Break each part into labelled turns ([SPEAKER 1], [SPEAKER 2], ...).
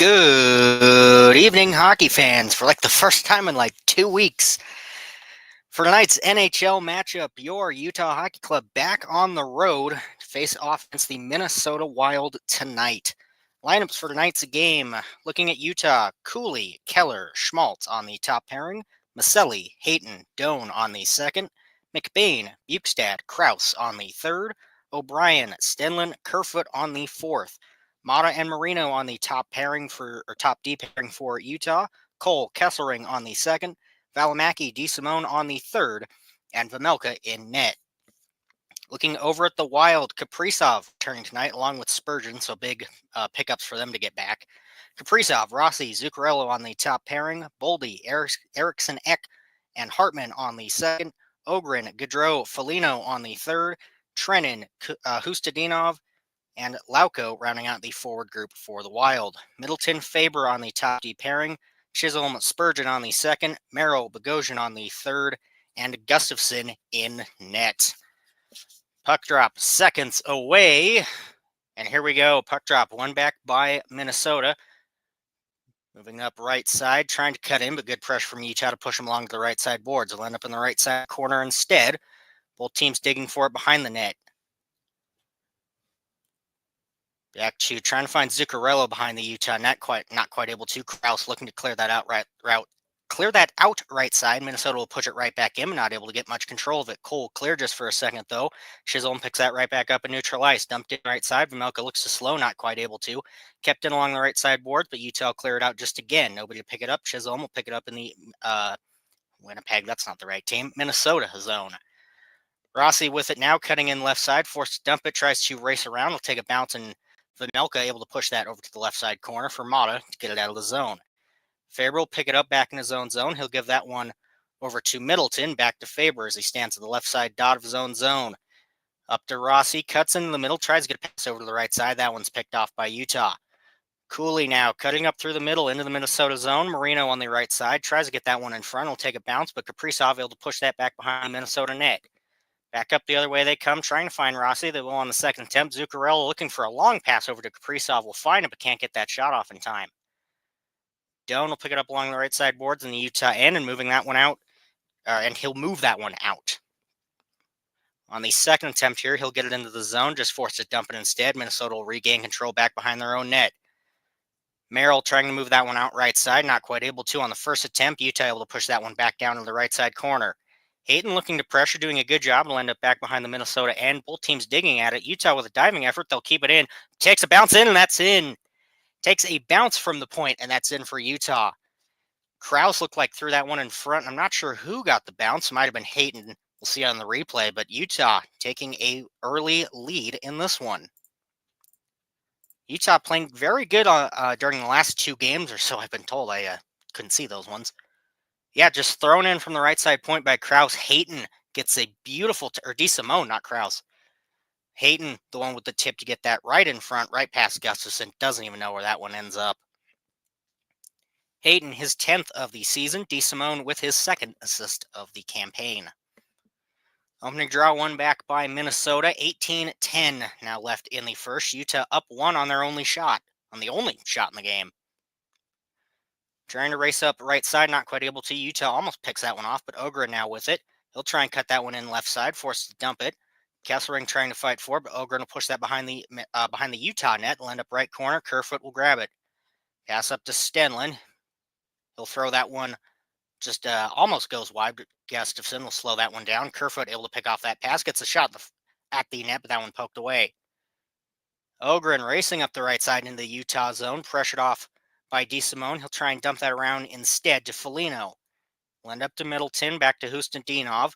[SPEAKER 1] Good evening, hockey fans. For like the first time in like 2 weeks, for tonight's NHL matchup, your Utah Hockey Club back on the road to face off against the Minnesota Wild tonight. Lineups for tonight's game, looking at Utah: Cooley, Keller, Schmaltz on the top pairing, Maselli, Hayton, Doan on the second, McBain, Bukestad, Krause on the third, O'Brien, Stenlin, Kerfoot on the fourth, Mata and Marino on the top D pairing for Utah, Cole, Kesselring on the second, Valimaki, DeSimone on the third, and Vejmelka in net. Looking over at the Wild, Kaprizov returning tonight along with Spurgeon, so big pickups for them to get back. Kaprizov, Rossi, Zuccarello on the top pairing, Boldy, Eriksson Ek, and Hartman on the second, Ogren, Gaudreau, Foligno on the third, Trenin, Hustadinov, and Lauko rounding out the forward group for the Wild. Middleton, Faber on the top D pairing, Chisholm, Spurgeon on the second, Merrill, Bogosian on the third, and Gustafsson in net. Puck drop seconds away, and here we go. Puck drop, one back by Minnesota. Moving up right side, trying to cut in, but good pressure from Utah to push them along to the right side boards. They'll end up in the right side corner instead. Both teams digging for it behind the net. Back to trying to find Zuccarello behind the Utah net, not quite able to. Krause looking to clear that out right side. Minnesota will push it right back in, not able to get much control of it. Cole clear just for a second though. Chisholm picks that right back up in neutral ice. Dumped in right side. Vejmelka looks to slow, not quite able to. Kept in along the right side boards, but Utah clear it out just again. Nobody to pick it up. Chisholm will pick it up in the Winnipeg. That's not the right team. Minnesota zone. Rossi with it now, cutting in left side, forced to dump it, tries to race around, will take a bounce, and Vanelka able to push that over to the left side corner for Mata to get it out of the zone. Faber will pick it up back in his own zone. He'll give that one over to Middleton, back to Faber as he stands at the left side dot of his own zone. Up to Rossi, cuts in the middle, tries to get a pass over to the right side. That one's picked off by Utah. Cooley now cutting up through the middle into the Minnesota zone. Marino on the right side tries to get that one in front. Will take a bounce, but Kaprizov able to push that back behind the Minnesota net. Back up the other way they come, trying to find Rossi. They will on the second attempt. Zuccarello looking for a long pass over to Kaprizov. Will find it, but can't get that shot off in time. Doan will pick it up along the right side boards in the Utah end and moving that one out. And he'll move that one out. On the second attempt here, he'll get it into the zone, just forced to dump it instead. Minnesota will regain control back behind their own net. Merrill trying to move that one out right side, not quite able to on the first attempt. Utah able to push that one back down to the right side corner. Hayden looking to pressure, doing a good job. Will end up back behind the Minnesota end. Both teams digging at it. Utah with a diving effort. They'll keep it in. Takes a bounce in, and that's in. Takes a bounce from the point, and that's in for Utah. Krause looked like threw that one in front. I'm not sure who got the bounce. Might have been Hayden. We'll see on the replay. But Utah taking a early lead in this one. Utah playing very good during the last two games or so, I've been told. I couldn't see those ones. Yeah, just thrown in from the right side point by Krause. Hayton gets a beautiful, or DeSimone, not Krause. Hayton, the one with the tip to get that right in front, right past Gustafson. Doesn't even know where that one ends up. Hayton, his 10th of the season. DeSimone with his second assist of the campaign. Opening draw one back by Minnesota. 18-10 now left in the first. Utah up one on their only shot. On the only shot in the game. Trying to race up right side, not quite able to. Utah almost picks that one off, but Ogren now with it. He'll try and cut that one in left side, forced to dump it. Kesselring trying to fight for it, but Ogren will push that behind the Utah net. Will end up right corner. Kerfoot will grab it. Pass up to Stenlin. He'll throw that one, just almost goes wide. Gustafson will slow that one down. Kerfoot able to pick off that pass. Gets a shot at the net, but that one poked away. Ogren racing up the right side into the Utah zone. Pressured off by DeSimone. He'll try and dump that around instead to Foligno. Will end up to Middleton. Back to Hustendinov.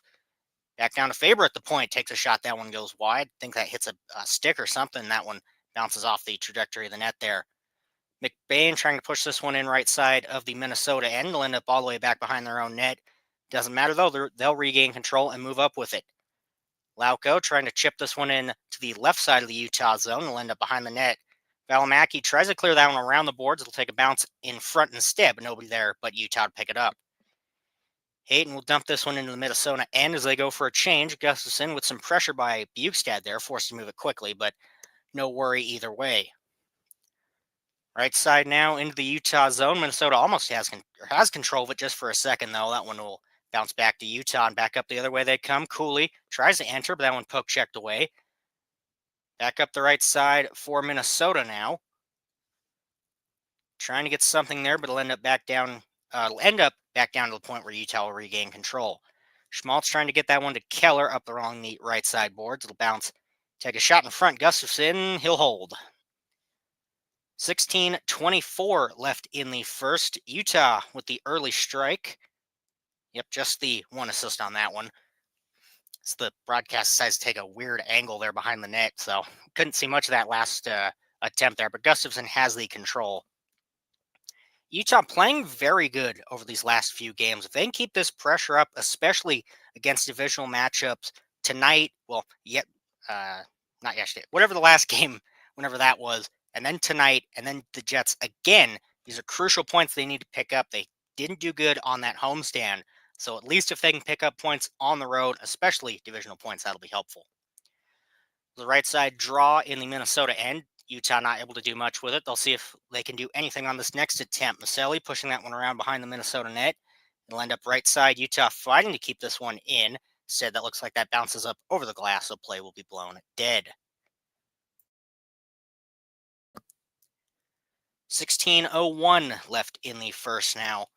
[SPEAKER 1] Back down to Faber at the point. Takes a shot. That one goes wide. I think that hits a stick or something. That one bounces off the trajectory of the net there. McBain trying to push this one in right side of the Minnesota end. They'll end up all the way back behind their own net. Doesn't matter though. They'll regain control and move up with it. Lauko trying to chip this one in to the left side of the Utah zone. They'll end up behind the net. Valimaki tries to clear that one around the boards. It'll take a bounce in front instead, but nobody there but Utah to pick it up. Hayden will dump this one into the Minnesota end as they go for a change. Gustafson with some pressure by Bukestad there, forced to move it quickly, but no worry either way. Right side now into the Utah zone. Minnesota almost has control of it just for a second, though. That one will bounce back to Utah and back up the other way they come. Cooley tries to enter, but that one poke checked away. Back up the right side for Minnesota now. Trying to get something there, but it'll end up back down. It'll end up back down to the point where Utah will regain control. Schmaltz trying to get that one to Keller up along the right side boards. It'll bounce. Take a shot in front. Gustafson, he'll hold. 16-24 left in the first. Utah with the early strike. Yep, just the one assist on that one. So the broadcast decides to take a weird angle there behind the net, so couldn't see much of that last attempt there, but Gustafson has the control. Utah playing very good over these last few games. If they can keep this pressure up, especially against divisional matchups tonight, well, not yesterday, whatever the last game, whenever that was, and then tonight, and then the Jets again, these are crucial points they need to pick up. They didn't do good on that homestand, so at least if they can pick up points on the road, especially divisional points, that'll be helpful. The right side draw in the Minnesota end. Utah not able to do much with it. They'll see if they can do anything on this next attempt. Maselli pushing that one around behind the Minnesota net. It'll end up right side. Utah fighting to keep this one in. Instead, that looks like that bounces up over the glass, so play will be blown dead. 16:01 left in the first now.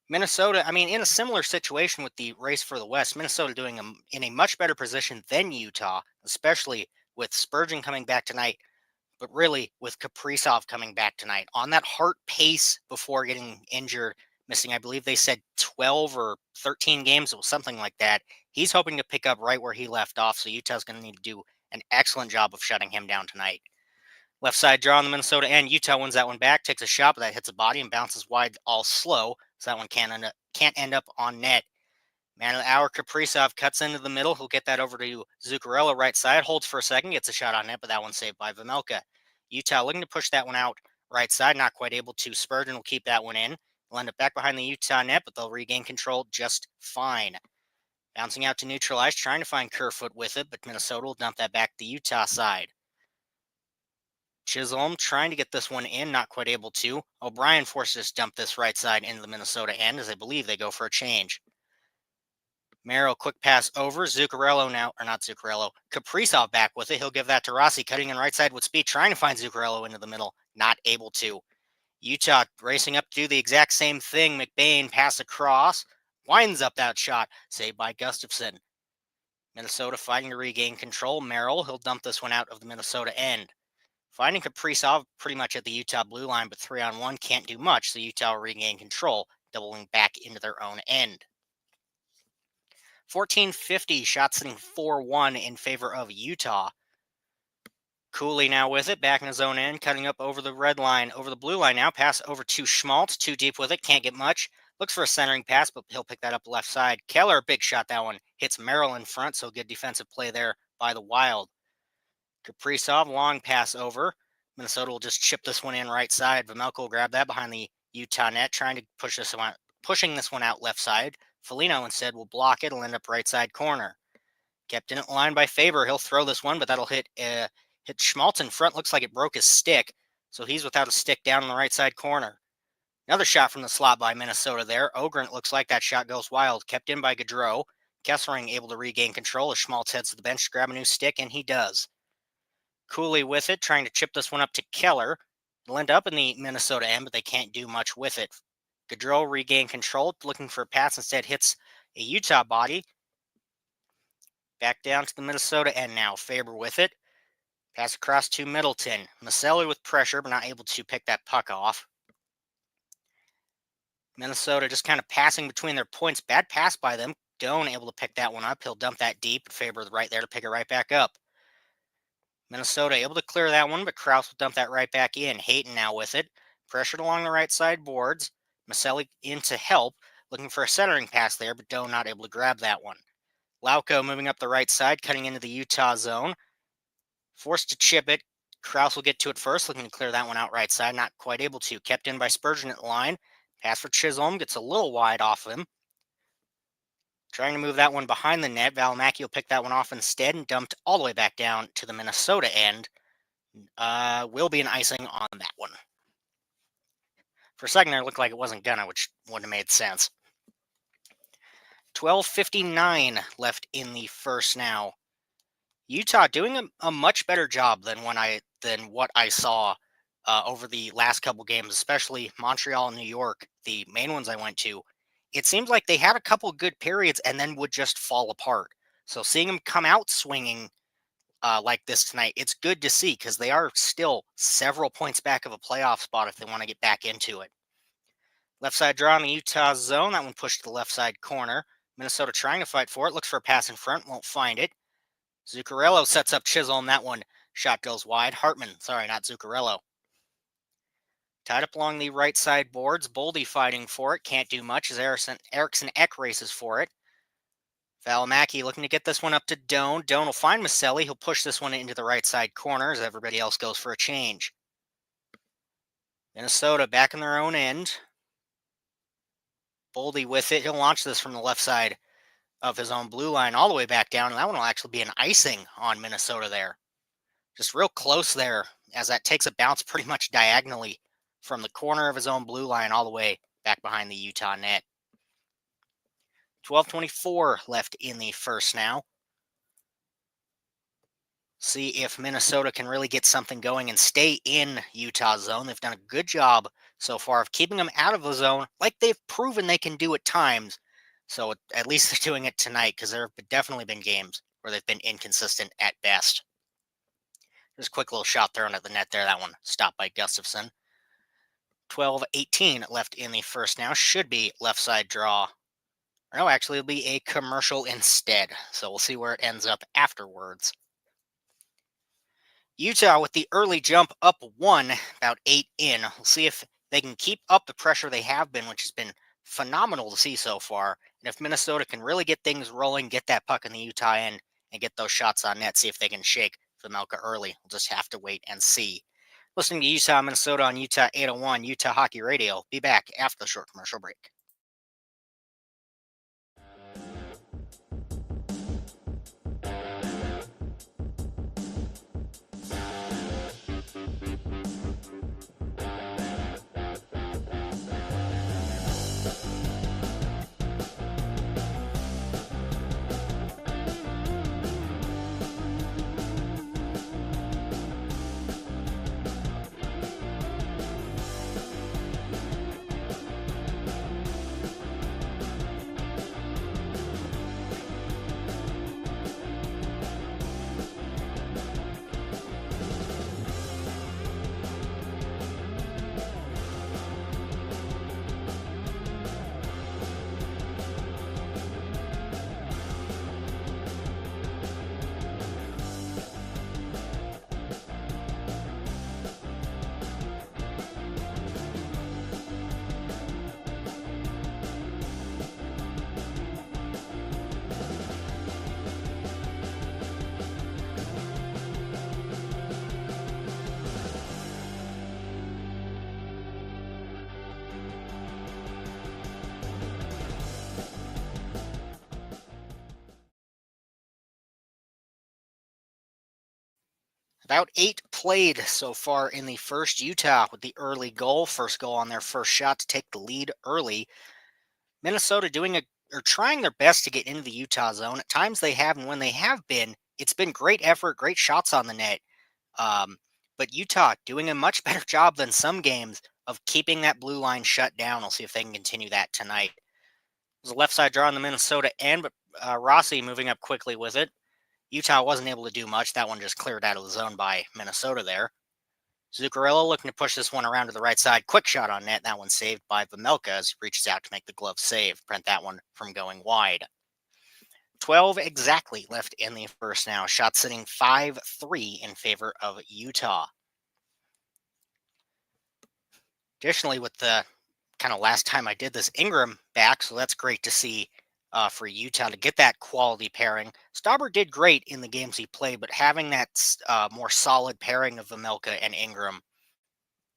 [SPEAKER 1] Minnesota, in a similar situation with the race for the West, Minnesota doing in a much better position than Utah, especially with Spurgeon coming back tonight, but really with Kaprizov coming back tonight on that heart pace before getting injured. missing, I believe they said 12 or 13 games. It was something like that. He's hoping to pick up right where he left off, so Utah's going to need to do an excellent job of shutting him down tonight. Left side draw on the Minnesota end. Utah wins that one back, takes a shot, but that hits a body and bounces wide all slow, so that one can't end up on net. Man of the hour, Kaprizov cuts into the middle. He'll get that over to Zuccarello right side, holds for a second, gets a shot on net, but that one's saved by Vejmelka. Utah looking to push that one out right side, not quite able to. Spurgeon will keep that one in. They'll end up back behind the Utah net, but they'll regain control just fine. Bouncing out to neutralize, trying to find Kerfoot with it, but Minnesota will dump that back to the Utah side. Chisholm trying to get this one in, not quite able to. O'Brien forces to dump this right side into the Minnesota end, as I believe they go for a change. Merrill, quick pass over. Zuccarello now, or not Zuccarello. Kaprizov back with it. He'll give that to Rossi, cutting in right side with speed, trying to find Zuccarello into the middle. Not able to. Utah racing up to do the exact same thing. McBain pass across. Winds up that shot. Saved by Gustafson. Minnesota fighting to regain control. Merrill, he'll dump this one out of the Minnesota end. Finding Kaprizov pretty much at the Utah blue line, but 3-on-1 can't do much, so Utah will regain control, doubling back into their own end. 14:50, shot sitting 4-1 in favor of Utah. Cooley now with it, back in his own end, cutting up over the red line, over the blue line now. Pass over to Schmaltz, too deep with it, can't get much. Looks for a centering pass, but he'll pick that up left side. Keller, big shot, that one. Hits Merrill in front, so good defensive play there by the Wild. Kaprizov, long pass over. Minnesota will just chip this one in right side. Vejmelka will grab that behind the Utah net, trying to pushing this one out left side. Foligno instead will block it. It'll end up right side corner. Kept in line by Faber. He'll throw this one, but that'll hit Schmaltz in front. Looks like it broke his stick, so he's without a stick down in the right side corner. Another shot from the slot by Minnesota there. Ogren, looks like that shot goes wild. Kept in by Gaudreau. Kessering able to regain control as Schmaltz heads to the bench to grab a new stick, and he does. Cooley with it, trying to chip this one up to Keller. It'll end up in the Minnesota end, but they can't do much with it. Gaudreau regain control, looking for a pass, instead hits a Utah body. Back down to the Minnesota end now. Faber with it. Pass across to Middleton. Maselli with pressure, but not able to pick that puck off. Minnesota just kind of passing between their points. Bad pass by them. Doan able to pick that one up. He'll dump that deep. Faber right there to pick it right back up. Minnesota able to clear that one, but Krause will dump that right back in. Hayton now with it. Pressured along the right side boards. Maselli in to help. Looking for a centering pass there, but Doan not able to grab that one. Lauko moving up the right side, cutting into the Utah zone. Forced to chip it. Krause will get to it first, looking to clear that one out right side. Not quite able to. Kept in by Spurgeon at the line. Pass for Chisholm. Gets a little wide off of him. Trying to move that one behind the net. Valimaki will pick that one off instead and dumped all the way back down to the Minnesota end. Will be an icing on that one. For a second there, it looked like it wasn't gonna, which wouldn't have made sense. 12:59 left in the first now. Utah doing a much better job than what I saw over the last couple games, especially Montreal and New York, the main ones I went to. It seems like they had a couple good periods and then would just fall apart. So seeing them come out swinging like this tonight, it's good to see because they are still several points back of a playoff spot if they want to get back into it. Left side draw in the Utah zone. That one pushed to the left side corner. Minnesota trying to fight for it. Looks for a pass in front. Won't find it. Zuccarello sets up Chisholm. That one shot goes wide. Hartman, sorry, not Zuccarello. Tied up along the right side boards. Boldy fighting for it. Can't do much as Eriksson Ek races for it. Valimaki looking to get this one up to Doan. Doan will find Maselli. He'll push this one into the right side corner as everybody else goes for a change. Minnesota back in their own end. Boldy with it. He'll launch this from the left side of his own blue line all the way back down, and that one will actually be an icing on Minnesota there. Just real close there, as that takes a bounce pretty much diagonally from the corner of his own blue line all the way back behind the Utah net. 12:24 left in the first now. See if Minnesota can really get something going and stay in Utah's zone. They've done a good job so far of keeping them out of the zone, like they've proven they can do at times. So at least they're doing it tonight, because there have definitely been games where they've been inconsistent at best. Just a quick little shot thrown at the net there. That one stopped by Gustafson. 12:18 left in the first now. Should be left side draw. Or no, actually, it'll be a commercial instead. So we'll see where it ends up afterwards. Utah with the early jump up one, about 8 in. We'll see if they can keep up the pressure they have been, which has been phenomenal to see so far. And if Minnesota can really get things rolling, get that puck in the Utah end, and get those shots on net, see if they can shake Vejmelka early. We'll just have to wait and see. Listening to Utah, Minnesota on Utah 801, Utah Hockey Radio. Be back after the short commercial break. About 8 played so far in the first. Utah with the early goal, first goal on their first shot to take the lead early. Minnesota trying their best to get into the Utah zone. At times they have, and when they have been, it's been great effort, great shots on the net. But Utah doing a much better job than some games of keeping that blue line shut down. We'll see if they can continue that tonight. There's a left side draw on the Minnesota end, but Rossi moving up quickly with it. Utah wasn't able to do much. That one just cleared out of the zone by Minnesota there. Zuccarello looking to push this one around to the right side. Quick shot on net. That one saved by Vejmelka as he reaches out to make the glove save. Prevent that one from going wide. 12 exactly left in the first now. Shot sitting 5-3 in favor of Utah. Additionally, with the kind of last time I did this, Ingram back, so that's great to see for Utah to get that quality pairing. Stauber did great in the games he played, but having that more solid pairing of Vejmelka and Ingram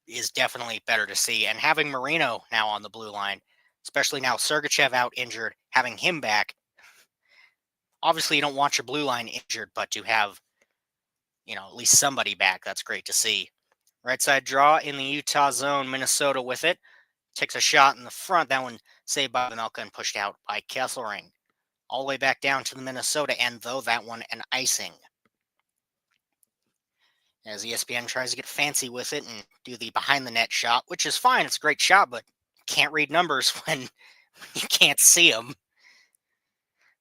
[SPEAKER 1] is definitely better to see. And having Marino now on the blue line, especially now Sergachev out injured, having him back. Obviously, you don't want your blue line injured, but to have, at least somebody back, that's great to see. Right side draw in the Utah zone, Minnesota with it. Takes a shot in the front. That one saved by Vejmelka and pushed out by Kesselring. All the way back down to the Minnesota end, though, that one an icing. As ESPN tries to get fancy with it and do the behind-the-net shot, which is fine. It's a great shot, but can't read numbers when you can't see them.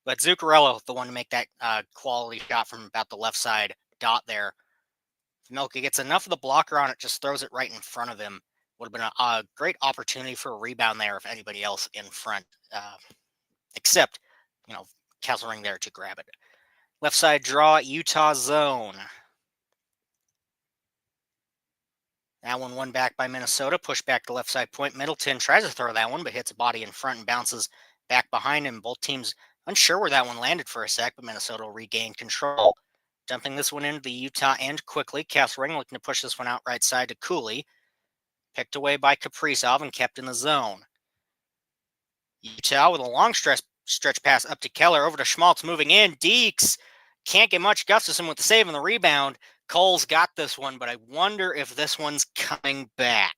[SPEAKER 1] But Zuccarello, the one to make that quality shot from about the left side dot there. Vejmelka gets enough of the blocker on it, just throws it right in front of him. Would have been a great opportunity for a rebound there if anybody else in front, except, Kesselring there to grab it. Left side draw, Utah zone. That one won back by Minnesota, pushed back to left side point. Middleton tries to throw that one, but hits a body in front and bounces back behind him. Both teams unsure where that one landed for a sec, but Minnesota will regain control. Dumping this one into the Utah end quickly. Kesselring looking to push this one out right side to Cooley. Picked away by Kaprizov and kept in the zone. Utah with a long stretch pass up to Keller, over to Schmaltz moving in. Deeks can't get much. Gustafson with the save and the rebound. Cole's got this one, but I wonder if this one's coming back.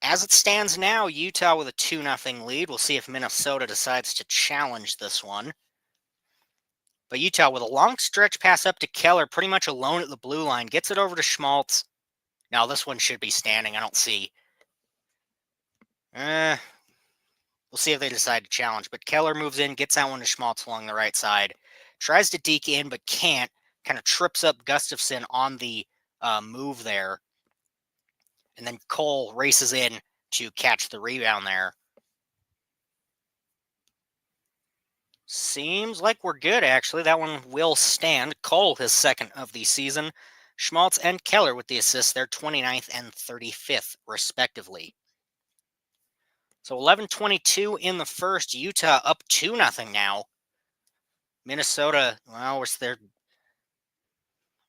[SPEAKER 1] As it stands now, Utah with a 2-0 lead. We'll see if Minnesota decides to challenge this one. But Utah with a long stretch pass up to Keller, pretty much alone at the blue line. Gets it over to Schmaltz. Now this one should be standing. I don't see. We'll see if they decide to challenge. But Keller moves in, gets that one to Schmaltz along the right side. Tries to deke in, but can't. Kind of trips up Gustafson on the move there. And then Cole races in to catch the rebound there. Seems like we're good, actually. That one will stand. Cole, his second of the season. Schmaltz and Keller with the assists. They're 29th and 35th, respectively. So 11:22 in the first. Utah up 2-0 now. Minnesota, well, it's their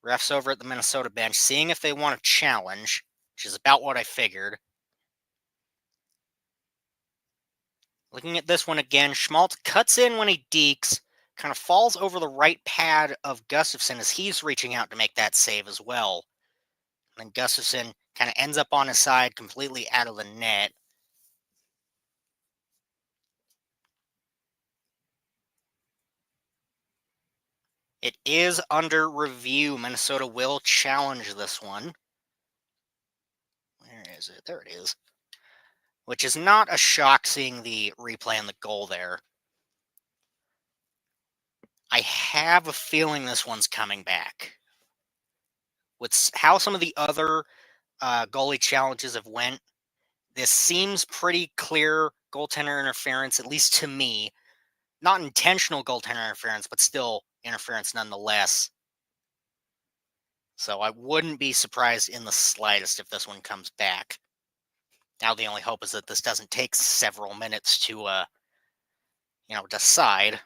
[SPEAKER 1] refs over at the Minnesota bench, seeing if they want to challenge, which is about what I figured. Looking at this one again, Schmaltz cuts in when he dekes, kind of falls over the right pad of Gustafson as he's reaching out to make that save as well. And then Gustafson kind of ends up on his side, completely out of the net. It is under review. Minnesota will challenge this one. Where is it? There it is. Which is not a shock seeing the replay and the goal there. I have a feeling this one's coming back. With how some of the other goalie challenges have went, this seems pretty clear goaltender interference, at least to me. Not intentional goaltender interference, but still interference nonetheless. So I wouldn't be surprised in the slightest if this one comes back. Now the only hope is that this doesn't take several minutes to, decide.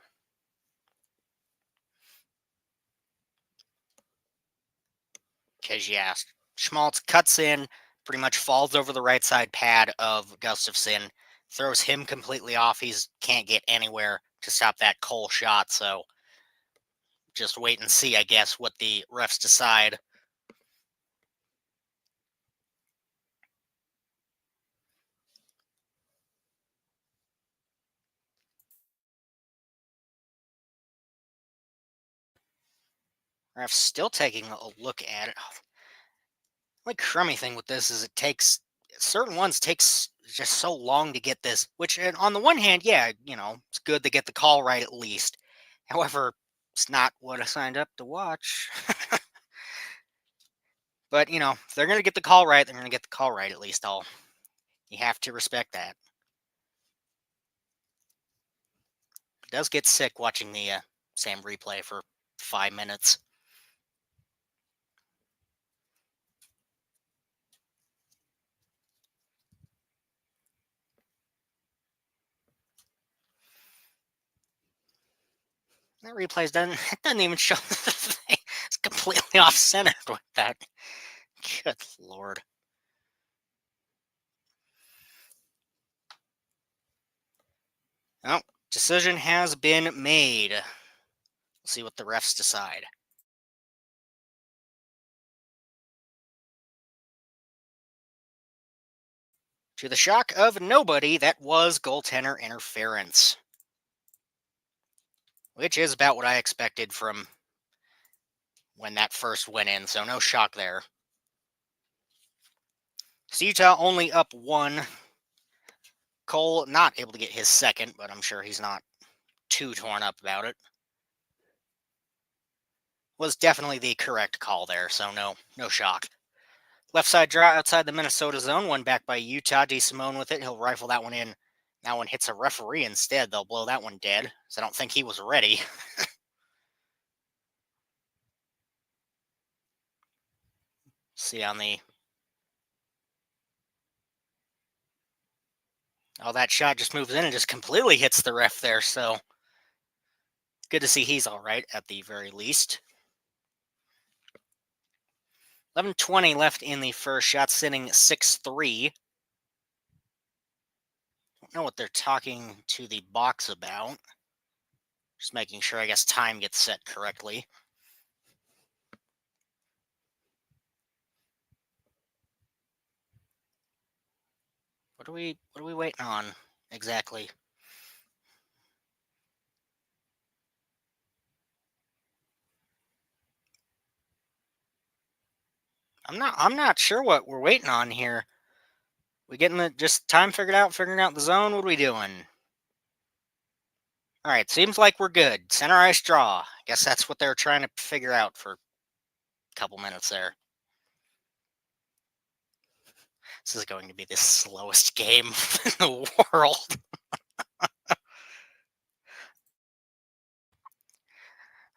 [SPEAKER 1] Because, yeah, Schmaltz cuts in, pretty much falls over the right side pad of Gustafson, throws him completely off. He can't get anywhere to stop that Cole shot, so just wait and see, I guess, what the refs decide. Refs still taking a look at it. The crummy thing with this is it takes certain ones takes just so long to get this, which on the one hand, yeah, it's good to get the call right at least. However, it's not what I signed up to watch. But, if they're going to get the call right, they're going to get the call right at least. You have to respect that. It does get sick watching the same replay for 5 minutes. That replay doesn't even show the thing. It's completely off centered with that. Good Lord. Oh, decision has been made. We'll see what the refs decide. To the shock of nobody, that was goaltender interference. Which is about what I expected from when that first went in, so no shock there. So Utah only up 1. Cole not able to get his second, but I'm sure he's not too torn up about it. Was definitely the correct call there, so no shock. Left side draw outside the Minnesota zone, one back by Utah. DeSimone with it. He'll rifle that one in. That one hits a referee instead. They'll blow that one dead, so I don't think he was ready. See on the... Oh, that shot just moves in and just completely hits the ref there, so good to see he's all right at the very least. 11:20 left in the first. Shot sitting 6-3. Don't know what they're talking to the box about. Just making sure, I guess, time gets set correctly. What are we waiting on exactly? I'm not sure what we're waiting on here. We getting the just time figuring out the zone? What are we doing? All right, seems like we're good. Center ice draw. Guess that's what they're trying to figure out for a couple minutes there. This is going to be the slowest game in the world.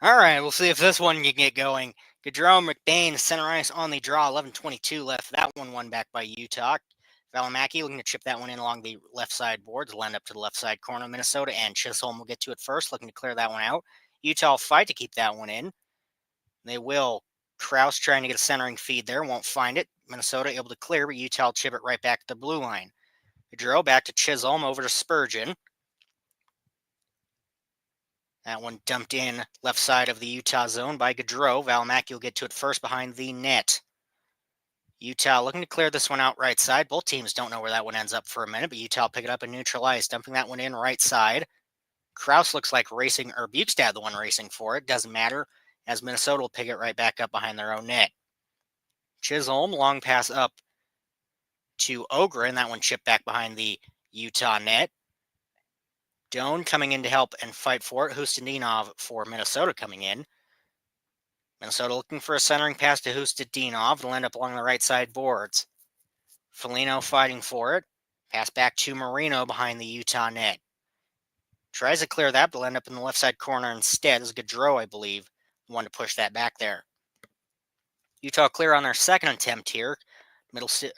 [SPEAKER 1] All right, we'll see if this one can get going. Gaudreau, McBain, center ice on the draw. 11:22 left. That one won back by Utah. Valimaki looking to chip that one in along the left side boards. Will end up to the left side corner of Minnesota, and Chisholm will get to it first, looking to clear that one out. Utah will fight to keep that one in. They will. Kraus trying to get a centering feed there. Won't find it. Minnesota able to clear, but Utah will chip it right back to the blue line. Gaudreau back to Chisholm, over to Spurgeon. That one dumped in left side of the Utah zone by Gaudreau. Valimaki will get to it first behind the net. Utah looking to clear this one out right side. Both teams don't know where that one ends up for a minute, but Utah pick it up and neutralize, dumping that one in right side. Kraus looks like racing, or Bukestad the one racing for it. Doesn't matter, as Minnesota will pick it right back up behind their own net. Chisholm, long pass up to Ogre, and that one chipped back behind the Utah net. Doan coming in to help and fight for it. Hustadinov for Minnesota coming in. Minnesota looking for a centering pass to Hustadinov. It'll end up along the right side boards. Foligno fighting for it. Pass back to Marino behind the Utah net. Tries to clear that, but will end up in the left side corner instead. It's Gaudreau, I believe, the one to push that back there. Utah clear on their second attempt here. Middleton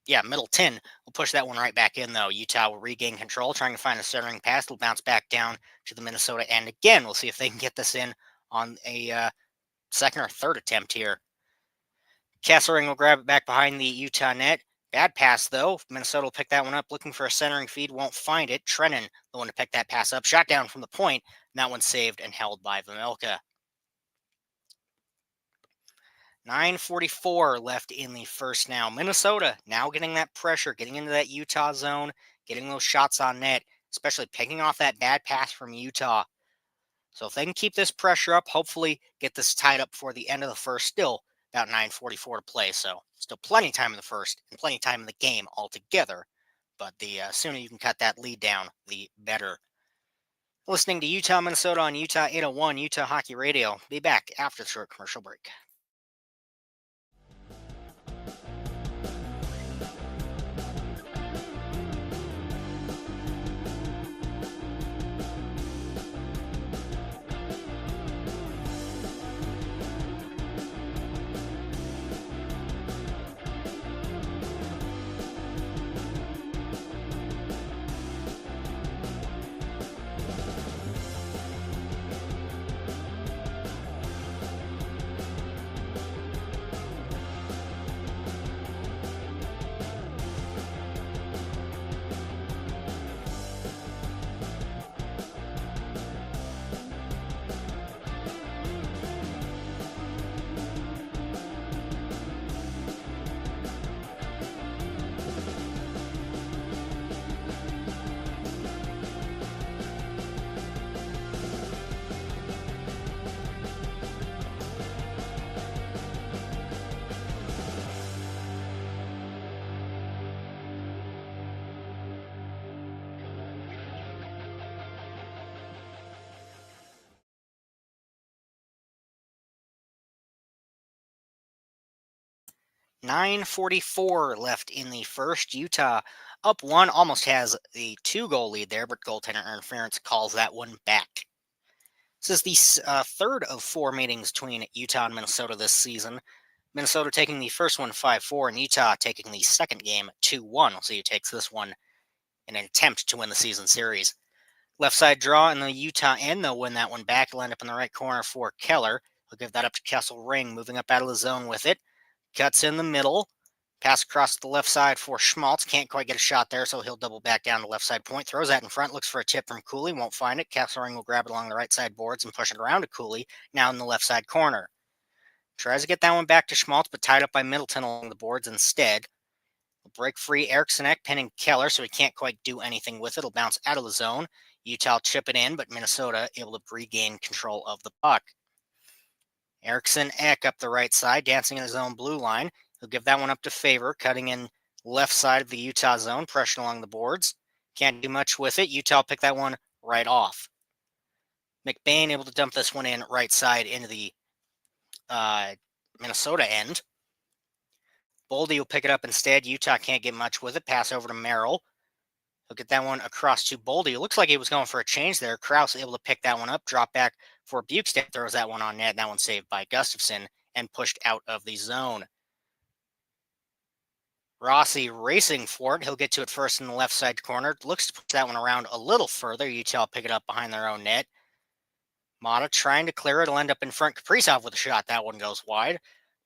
[SPEAKER 1] will push that one right back in, though. Utah will regain control, trying to find a centering pass. It'll bounce back down to the Minnesota end again. We'll see if they can get this in on a second or third attempt here. Kesselring will grab it back behind the Utah net. Bad pass, though. Minnesota will pick that one up, looking for a centering feed. Won't find it. Trennan, the one to pick that pass up. Shot down from the point. And that one's saved and held by Vejmelka. 9:44 left in the first now. Minnesota now getting that pressure, getting into that Utah zone, getting those shots on net, especially picking off that bad pass from Utah. So if they can keep this pressure up, hopefully get this tied up before the end of the first. Still about 9:44 to play, so still plenty of time in the first and plenty of time in the game altogether. But the sooner you can cut that lead down, the better. Listening to Utah, Minnesota on Utah 801, Utah Hockey Radio. Be back after the short commercial break. .944 left in the first. Utah up one, almost has the 2-goal lead there, but goaltender interference calls that one back. This is the third of 4 meetings between Utah and Minnesota this season. Minnesota taking the first one 5-4, and Utah taking the second game 2-1. We'll see who takes this one in an attempt to win the season series. Left side draw in the Utah end. They'll win that one back. It'll end up in the right corner for Keller. He'll give that up to Kesselring, moving up out of the zone with it. Cuts in the middle. Pass across the left side for Schmaltz. Can't quite get a shot there, so he'll double back down the left side point. Throws that in front. Looks for a tip from Cooley. Won't find it. Kesselring will grab it along the right side boards and push it around to Cooley. Now in the left side corner. Tries to get that one back to Schmaltz, but tied up by Middleton along the boards instead. Break free. Eriksson pinning Keller, so he can't quite do anything with it. It'll bounce out of the zone. Utah chip it in, but Minnesota able to regain control of the puck. Eriksson Ek up the right side, dancing in his own blue line. He'll give that one up to Favor, cutting in left side of the Utah zone, pressure along the boards. Can't do much with it. Utah pick that one right off. McBain able to dump this one in right side into the Minnesota end. Boldy will pick it up instead. Utah can't get much with it. Pass over to Merrill. He'll get that one across to Boldy. It looks like he was going for a change there. Kraus able to pick that one up. Drop back for Bukestad. Throws that one on net. That one saved by Gustafson and pushed out of the zone. Rossi racing for it. He'll get to it first in the left side corner. Looks to push that one around a little further. Utah pick it up behind their own net. Mata trying to clear it. He'll end up in front. Kaprizov with a shot. That one goes wide.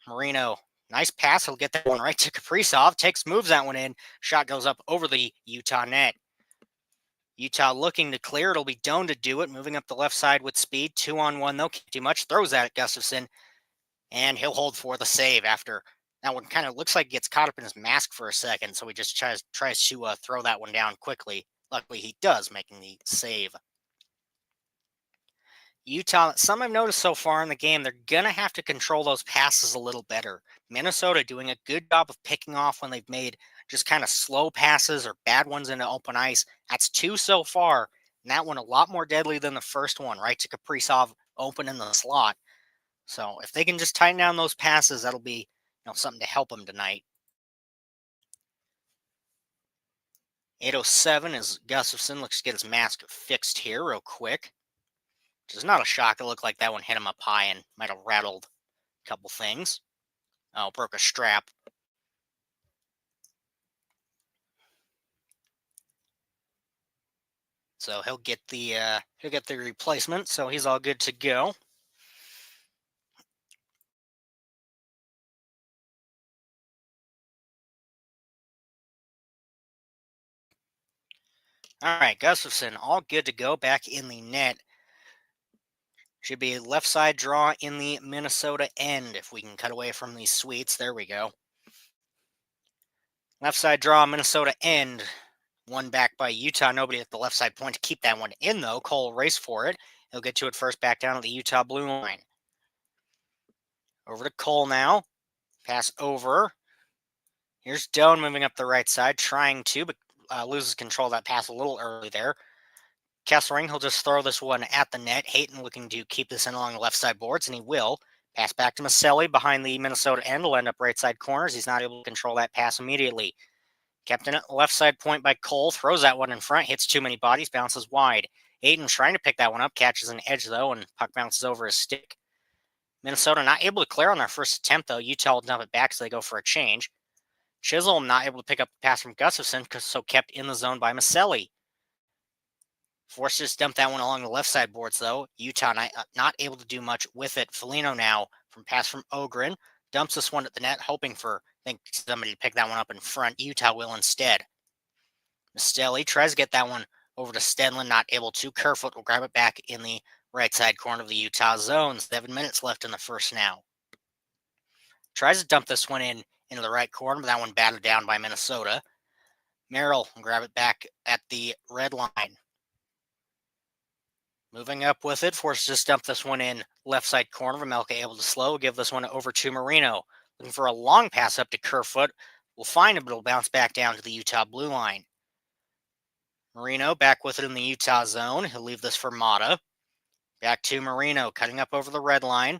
[SPEAKER 1] Marino, nice pass. He'll get that one right to Kaprizov. Moves that one in. Shot goes up over the Utah net. Utah looking to clear. It'll be Doan to do it. Moving up the left side with speed. 2-on-1 though. Can't do much. Throws that at Gustafson. And he'll hold for the save after that one kind of looks like gets caught up in his mask for a second. So he just tries to throw that one down quickly. Luckily, he does, making the save. Utah, some I've noticed so far in the game, they're going to have to control those passes a little better. Minnesota doing a good job of picking off when they've made just kind of slow passes or bad ones into open ice. That's 2 so far. And that one a lot more deadly than the first one, right to Kaprizov open in the slot. So if they can just tighten down those passes, that'll be something to help them tonight. 8:07 as Gustafson looks to get his mask fixed here real quick. Which is not a shock. It looked like that one hit him up high and might have rattled a couple things. Oh, broke a strap. So he'll get the replacement. So he's all good to go. All right, Gustafson, all good to go back in the net. Should be a left side draw in the Minnesota end if we can cut away from these suites. There we go. Left side draw, Minnesota end. One back by Utah. Nobody at the left side point to keep that one in, though. Cole will race for it. He'll get to it first back down to the Utah blue line. Over to Cole now. Pass over. Here's Doan moving up the right side, trying to, but loses control of that pass a little early there. Kesselring, he'll just throw this one at the net. Hayton looking to keep this in along the left side boards, and he will. Pass back to Maselli behind the Minnesota end. Will end up right side corners. He's not able to control that pass immediately. Kept in at the left side point by Cole. Throws that one in front. Hits too many bodies. Bounces wide. Hayton trying to pick that one up. Catches an edge, though, and puck bounces over his stick. Minnesota not able to clear on their first attempt, though. Utah will dump it back, so they go for a change. Chisholm not able to pick up the pass from Gustafson, so kept in the zone by Maselli. Forced to dump that one along the left side boards, though. Utah not able to do much with it. Foligno now from pass from Ogren. Dumps this one at the net, hoping for somebody to pick that one up in front. Utah will instead. Maselli tries to get that one over to Stenlin, not able to. Kerfoot will grab it back in the right side corner of the Utah zone. 7 minutes left in the first now. Tries to dump this one into the right corner, but that one batted down by Minnesota. Merrill will grab it back at the red line. Moving up with it, forced to dump this one in left side corner. Vamelka able to slow, give this one over to Marino. Looking for a long pass up to Kerfoot. We'll find it, but it'll bounce back down to the Utah blue line. Marino back with it in the Utah zone. He'll leave this for Mata. Back to Marino, cutting up over the red line.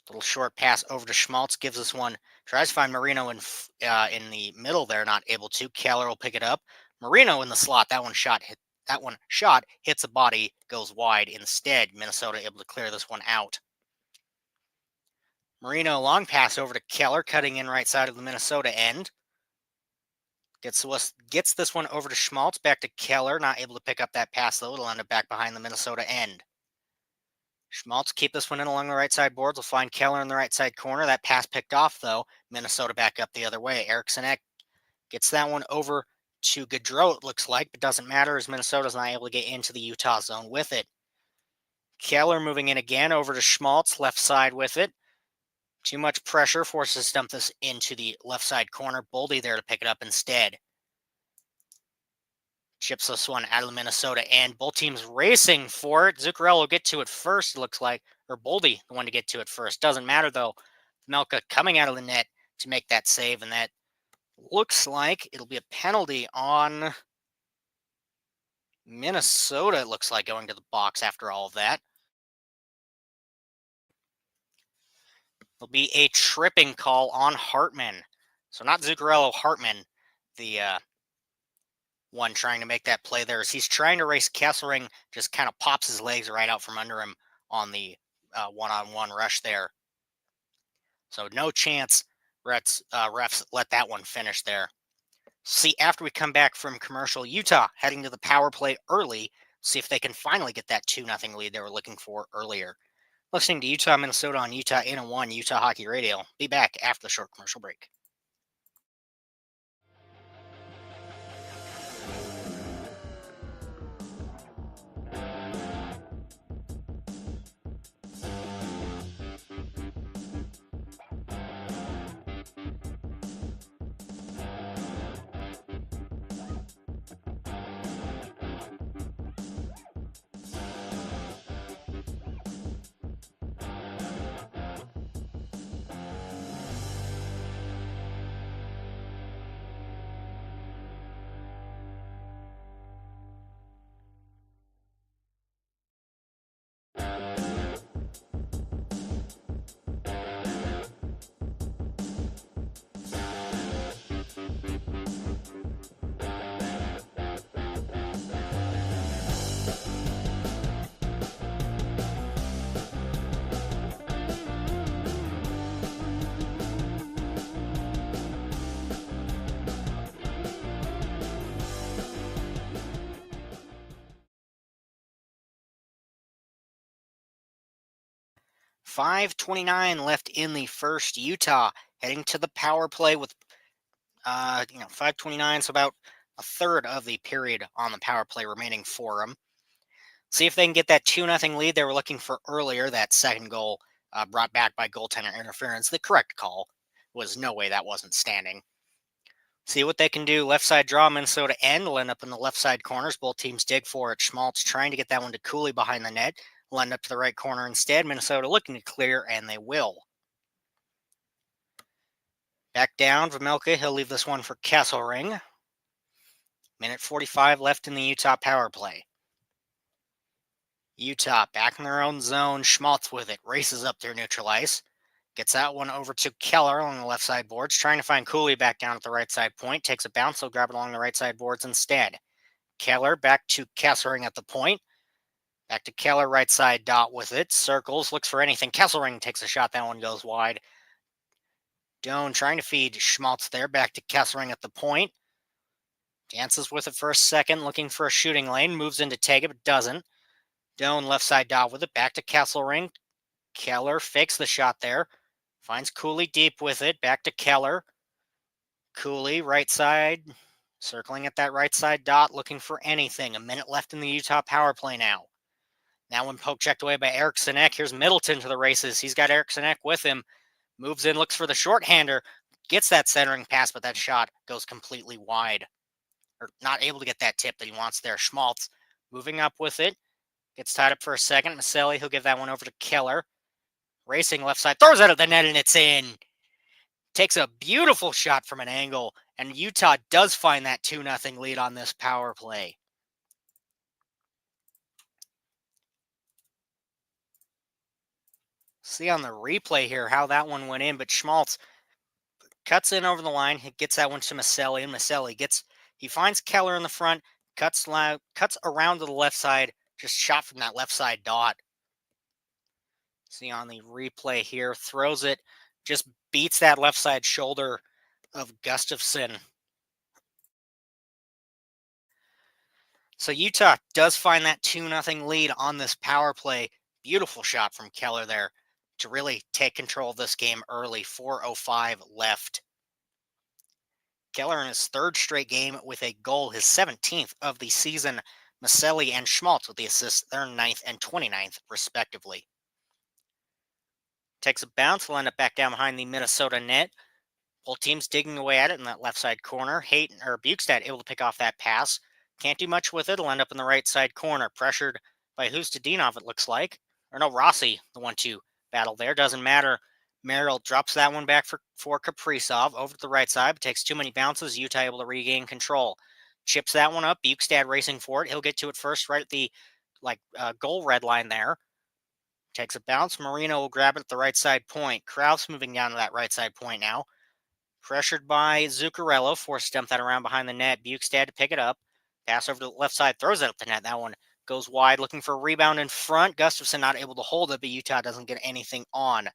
[SPEAKER 1] Little short pass over to Schmaltz. Gives this one. Tries to find Marino in the middle there. Not able to. Keller will pick it up. Marino in the slot. That one shot hits a body. Goes wide instead. Minnesota able to clear this one out. Marino long pass over to Keller. Cutting in right side of the Minnesota end. Gets this one over to Schmaltz. Back to Keller. Not able to pick up that pass, though. It'll end up back behind the Minnesota end. Schmaltz keep this one in along the right side boards. We'll find Keller in the right side corner. That pass picked off, though. Minnesota back up the other way. Eriksson gets that one over to Gaudreau, it looks like, but doesn't matter as Minnesota's not able to get into the Utah zone with it. Keller moving in again over to Schmaltz, left side with it. Too much pressure, forces to dump this into the left side corner. Boldy there to pick it up instead. Chips this one out of the Minnesota end. Both teams racing for it. Zuccarello will get to it first, it looks like. Or Boldy, the one to get to it first. Doesn't matter, though. Melka coming out of the net to make that save, and that looks like it'll be a penalty on Minnesota, it looks like, going to the box after all of that. There'll be a tripping call on Hartman. So not Zuccarello, Hartman, the one trying to make that play there. As he's trying to race Kesselring, just kind of pops his legs right out from under him on the one-on-one rush there. So no chance refs let that one finish there. See, after we come back from commercial, Utah heading to the power play early. See if they can finally get that 2-0 lead they were looking for earlier. Listening to Utah, Minnesota on Utah in 1 Utah Hockey Radio. Be back after the short commercial break. .529 left in the first. Utah heading to the power play with 5:29, so about a third of the period on the power play remaining for them. See if they can get that 2-0 lead they were looking for earlier. That second goal brought back by goaltender interference. The correct call was no way that wasn't standing. See what they can do. Left side draw, Minnesota end. Will end up in the left side corners. Both teams dig for it. Schmaltz trying to get that one to Cooley behind the net. Will end up to the right corner instead. Minnesota looking to clear, and they will. Back down, Vejmelka. He'll leave this one for Kesselring. Minute 45 left in the Utah power play. Utah back in their own zone. Schmaltz with it. Races up their neutral ice. Gets that one over to Keller on the left side boards. Trying to find Cooley back down at the right side point. Takes a bounce. He'll grab it along the right side boards instead. Keller back to Kesselring at the point. Back to Keller, right side dot with it. Circles, looks for anything. Kesselring takes a shot. That one goes wide. Doan trying to feed Schmaltz there. Back to Kesselring at the point. Dances with it for a second, looking for a shooting lane. Moves in to take it, but doesn't. Doan left side dot with it. Back to Kesselring. Keller fakes the shot there. Finds Cooley deep with it. Back to Keller. Cooley, right side. Circling at that right side dot, looking for anything. A minute left in the Utah power play now. Now when poke checked away by Eriksson Ek, here's Middleton to the races. He's got Eriksson Ek with him. Moves in, looks for the shorthander. Gets that centering pass, but that shot goes completely wide. Or not able to get that tip that he wants there. Schmaltz moving up with it. Gets tied up for a second. Maselli, he'll give that one over to Keller. Racing left side. Throws out of the net and it's in. Takes a beautiful shot from an angle. And Utah does find that 2-0 lead on this power play. See on the replay here how that one went in, but Schmaltz cuts in over the line. He gets that one to Maselli, and Maselli he finds Keller in the front, cuts around to the left side, just shot from that left side dot. See on the replay here, throws it, just beats that left side shoulder of Gustafsson. So Utah does find that 2-0 lead on this power play. Beautiful shot from Keller there to really take control of this game early. 4:05 left. Keller in his third straight game with a goal, his 17th of the season. Maselli and Schmaltz with the assists, their 9th and 29th, respectively. Takes a bounce, will end up back down behind the Minnesota net. Both teams digging away at it in that left side corner. Bukestad able to pick off that pass. Can't do much with it. It'll end up in the right side corner. Pressured by Hustadinov, it looks like. Or no, Rossi, the 1-2 battle there. Doesn't matter. Merrill drops that one back for Kaprizov over to the right side, but takes too many bounces. Utah able to regain control. Chips that one up. Bukestad racing for it. He'll get to it first right at the goal red line there. Takes a bounce. Marino will grab it at the right side point. Kraus moving down to that right side point now. Pressured by Zuccarello, forced to dump that around behind the net. Bukestad to pick it up. Pass over to the left side, throws it up the net. That one goes wide, looking for a rebound in front. Gustafson not able to hold it, but Utah doesn't get anything on.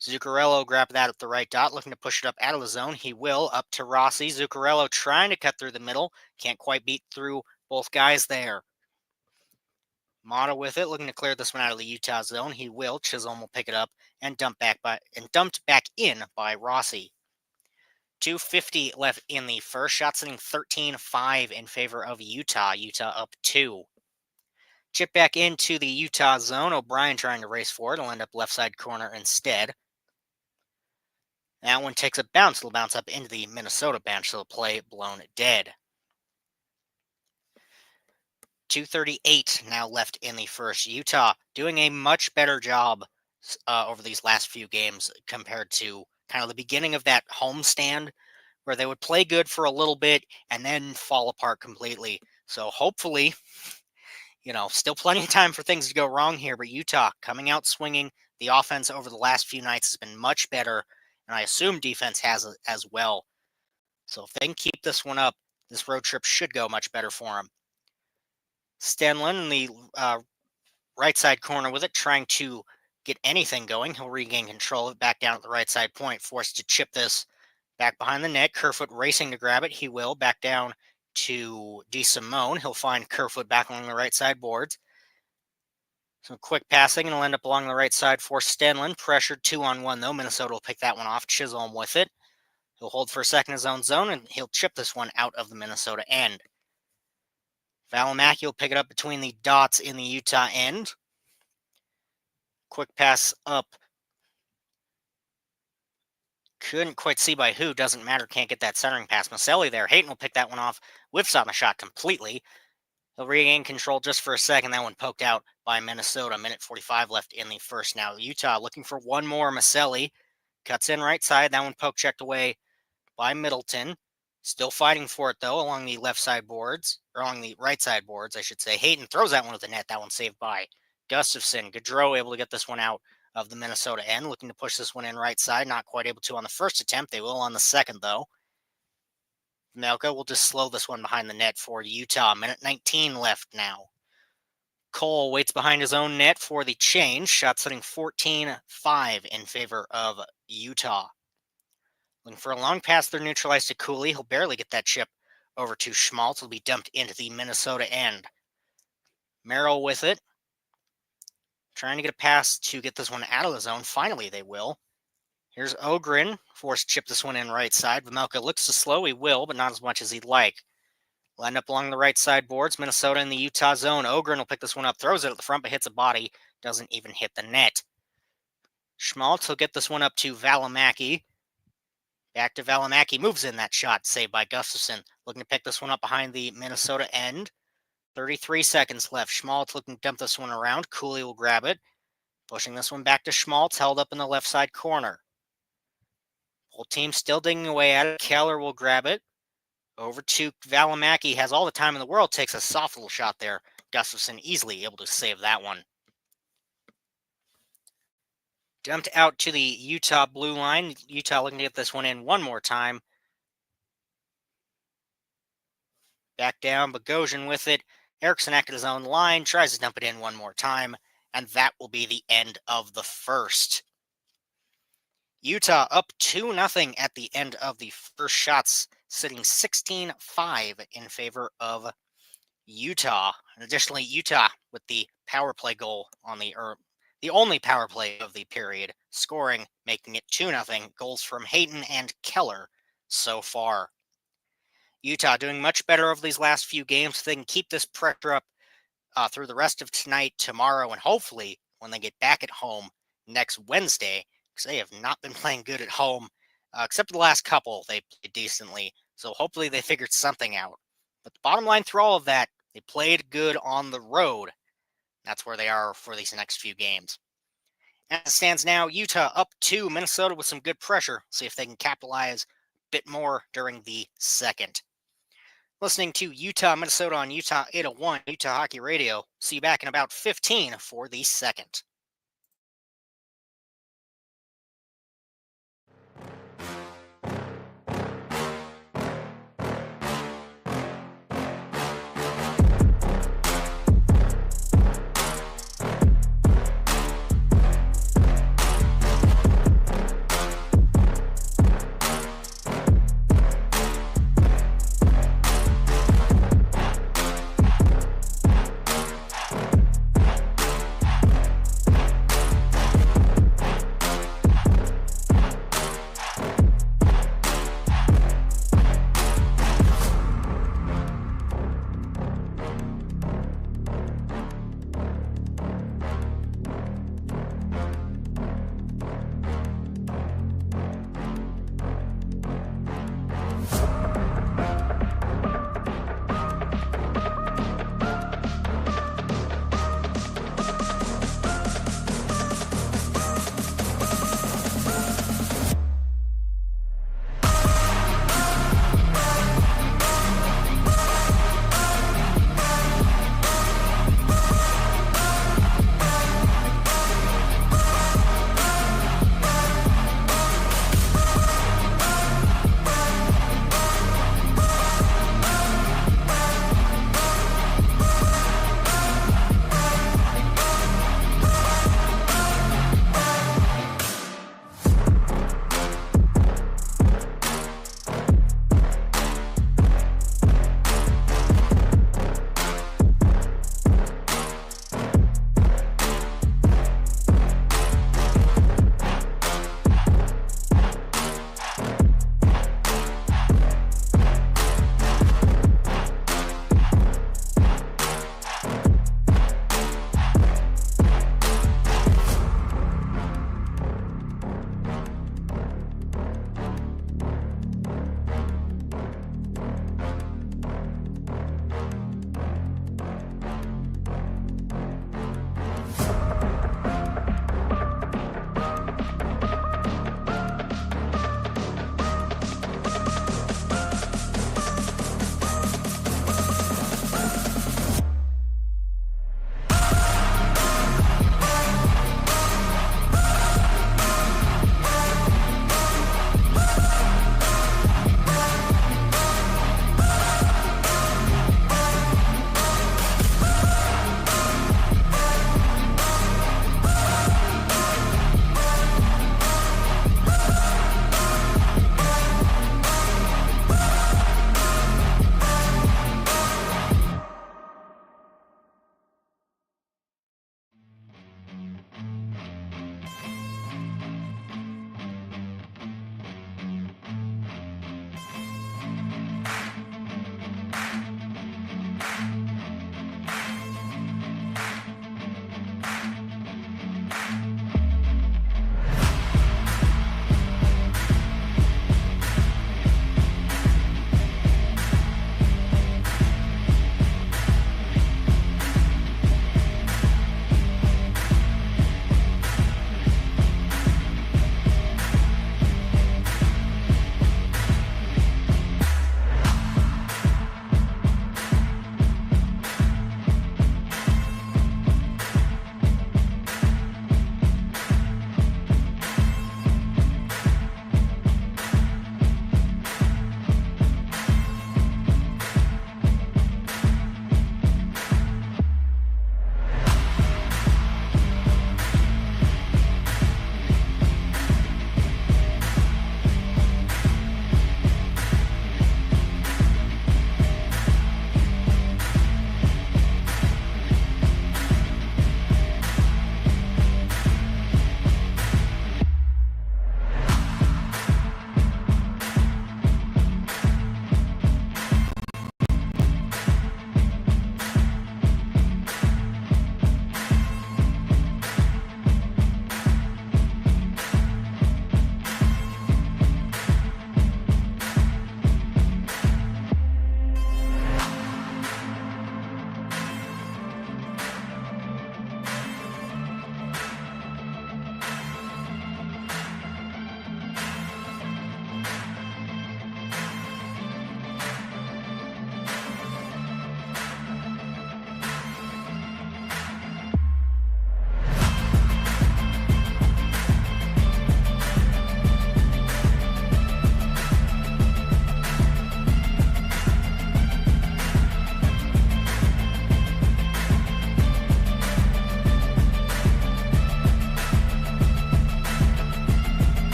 [SPEAKER 1] Zuccarello grabbed that at the right dot, looking to push it up out of the zone. He will, up to Rossi. Zuccarello trying to cut through the middle. Can't quite beat through both guys there. Mata with it, looking to clear this one out of the Utah zone. He will. Chisholm will pick it up and dumped back in by Rossi. 2:50 left in the first. Shot sitting 13-5 in favor of Utah. Utah up 2. Chip back into the Utah zone. O'Brien trying to race for it. It'll end up left side corner instead. That one takes a bounce. It'll bounce up into the Minnesota bench, so the play blown dead. 2:38 now left in the first. Utah doing a much better job over these last few games compared to kind of the beginning of that homestand where they would play good for a little bit and then fall apart completely. So hopefully, still plenty of time for things to go wrong here, but Utah coming out swinging. The offense over the last few nights has been much better, and I assume defense has as well. So if they can keep this one up, this road trip should go much better for them. Stenlin in the right side corner with it, trying to get anything going. He'll regain control of it back down at the right side point, forced to chip this back behind the net. Kerfoot racing to grab it. He will. Back down to DeSimone. He'll find Kerfoot back along the right side boards. Some quick passing, and he'll end up along the right side for Stenlin. Pressured 2-on-1, though. Minnesota will pick that one off. Chisholm with it. He'll hold for a second in his own zone, and he'll chip this one out of the Minnesota end. Valimaki will pick it up between the dots in the Utah end. Quick pass up. Couldn't quite see by who. Doesn't matter. Can't get that centering pass. Maselli there. Hayton will pick that one off. Whiffs on the shot completely. He'll regain control just for a second. That one poked out by Minnesota. 1:45 left in the first. Now Utah looking for one more. Maselli cuts in right side. That one poke checked away by Middleton. Still fighting for it, though, along the left side boards, or along the right side boards, I should say. Hayton throws that one at the net. That one saved by Gustafson. Gaudreau able to get this one out of the Minnesota end, looking to push this one in right side. Not quite able to on the first attempt. They will on the second, though. Melka will just slow this one behind the net for Utah. 1:19 left now. Cole waits behind his own net for the change. Shot sitting 14-5 in favor of Utah. Looking for a long pass there, neutralized to Cooley. He'll barely get that chip over to Schmaltz. It'll be dumped into the Minnesota end. Merrill with it. Trying to get a pass to get this one out of the zone. Finally, they will. Here's Ogren. Forced to chip this one in right side. Vamelka looks to slow. He will, but not as much as he'd like. Will end up along the right side boards. Minnesota in the Utah zone. Ogren will pick this one up. Throws it at the front, but hits a body. Doesn't even hit the net. Schmaltz will get this one up to Valimaki. Back to Valimaki, moves in that shot, saved by Gustafson. Looking to pick this one up behind the Minnesota end. 33 seconds left. Schmaltz looking to dump this one around. Cooley will grab it. Pushing this one back to Schmaltz, held up in the left side corner. Whole team still digging away at it. Keller will grab it. Over to Valimaki, has all the time in the world, takes a soft little shot there. Gustafson easily able to save that one. Dumped out to the Utah blue line. Utah looking to get this one in one more time. Back down, Bogosian with it. Erickson at his own line, tries to dump it in one more time, and that will be the end of the first. Utah up 2-0 at the end of the first. Shots sitting 16-5 in favor of Utah. And additionally, Utah with the power play goal on the only power play of the period, scoring, making it 2-0. Goals from Hayton and Keller so far. Utah doing much better over these last few games. They can keep this pressure up through the rest of tonight, tomorrow, and hopefully when they get back at home next Wednesday, because they have not been playing good at home, except for the last couple. They played decently, so hopefully they figured something out. But the bottom line through all of that, they played good on the road. That's where they are for these next few games. As it stands now, Utah up 2, Minnesota with some good pressure. See if they can capitalize a bit more during the second. listening to Utah, Minnesota on Utah 801, Utah Hockey Radio. See you back in about 15 for the second.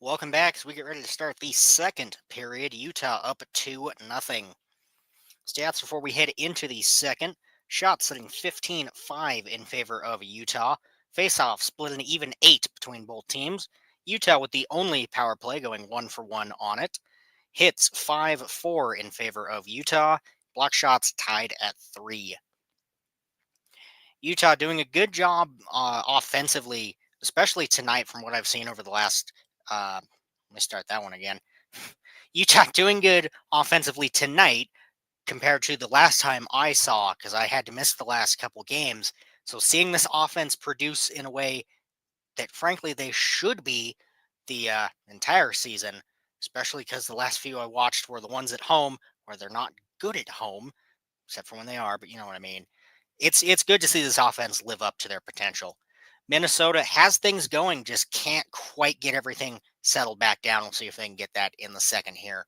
[SPEAKER 1] Welcome back as we get ready to start the second period. Utah up 2-0. Stats before we head into the second. Shots sitting 15-5 in favor of Utah. Face-off split an even 8 between both teams. Utah with the only power play going 1-for-1 on it. Hits 5-4 in favor of Utah. Block shots tied at 3. Utah doing a good job offensively, especially tonight from what I've seen over the last. Let me start that one again. Utah doing good offensively tonight compared to the last time I saw, because I had to miss the last couple games. So seeing this offense produce in a way that, frankly, they should be the entire season, especially because the last few I watched were the ones at home where they're not good at home, except for when they are, but you know what I mean. It's good to see this offense live up to their potential. Minnesota has things going, just can't quite get everything settled back down. We'll see if they can get that in the second here.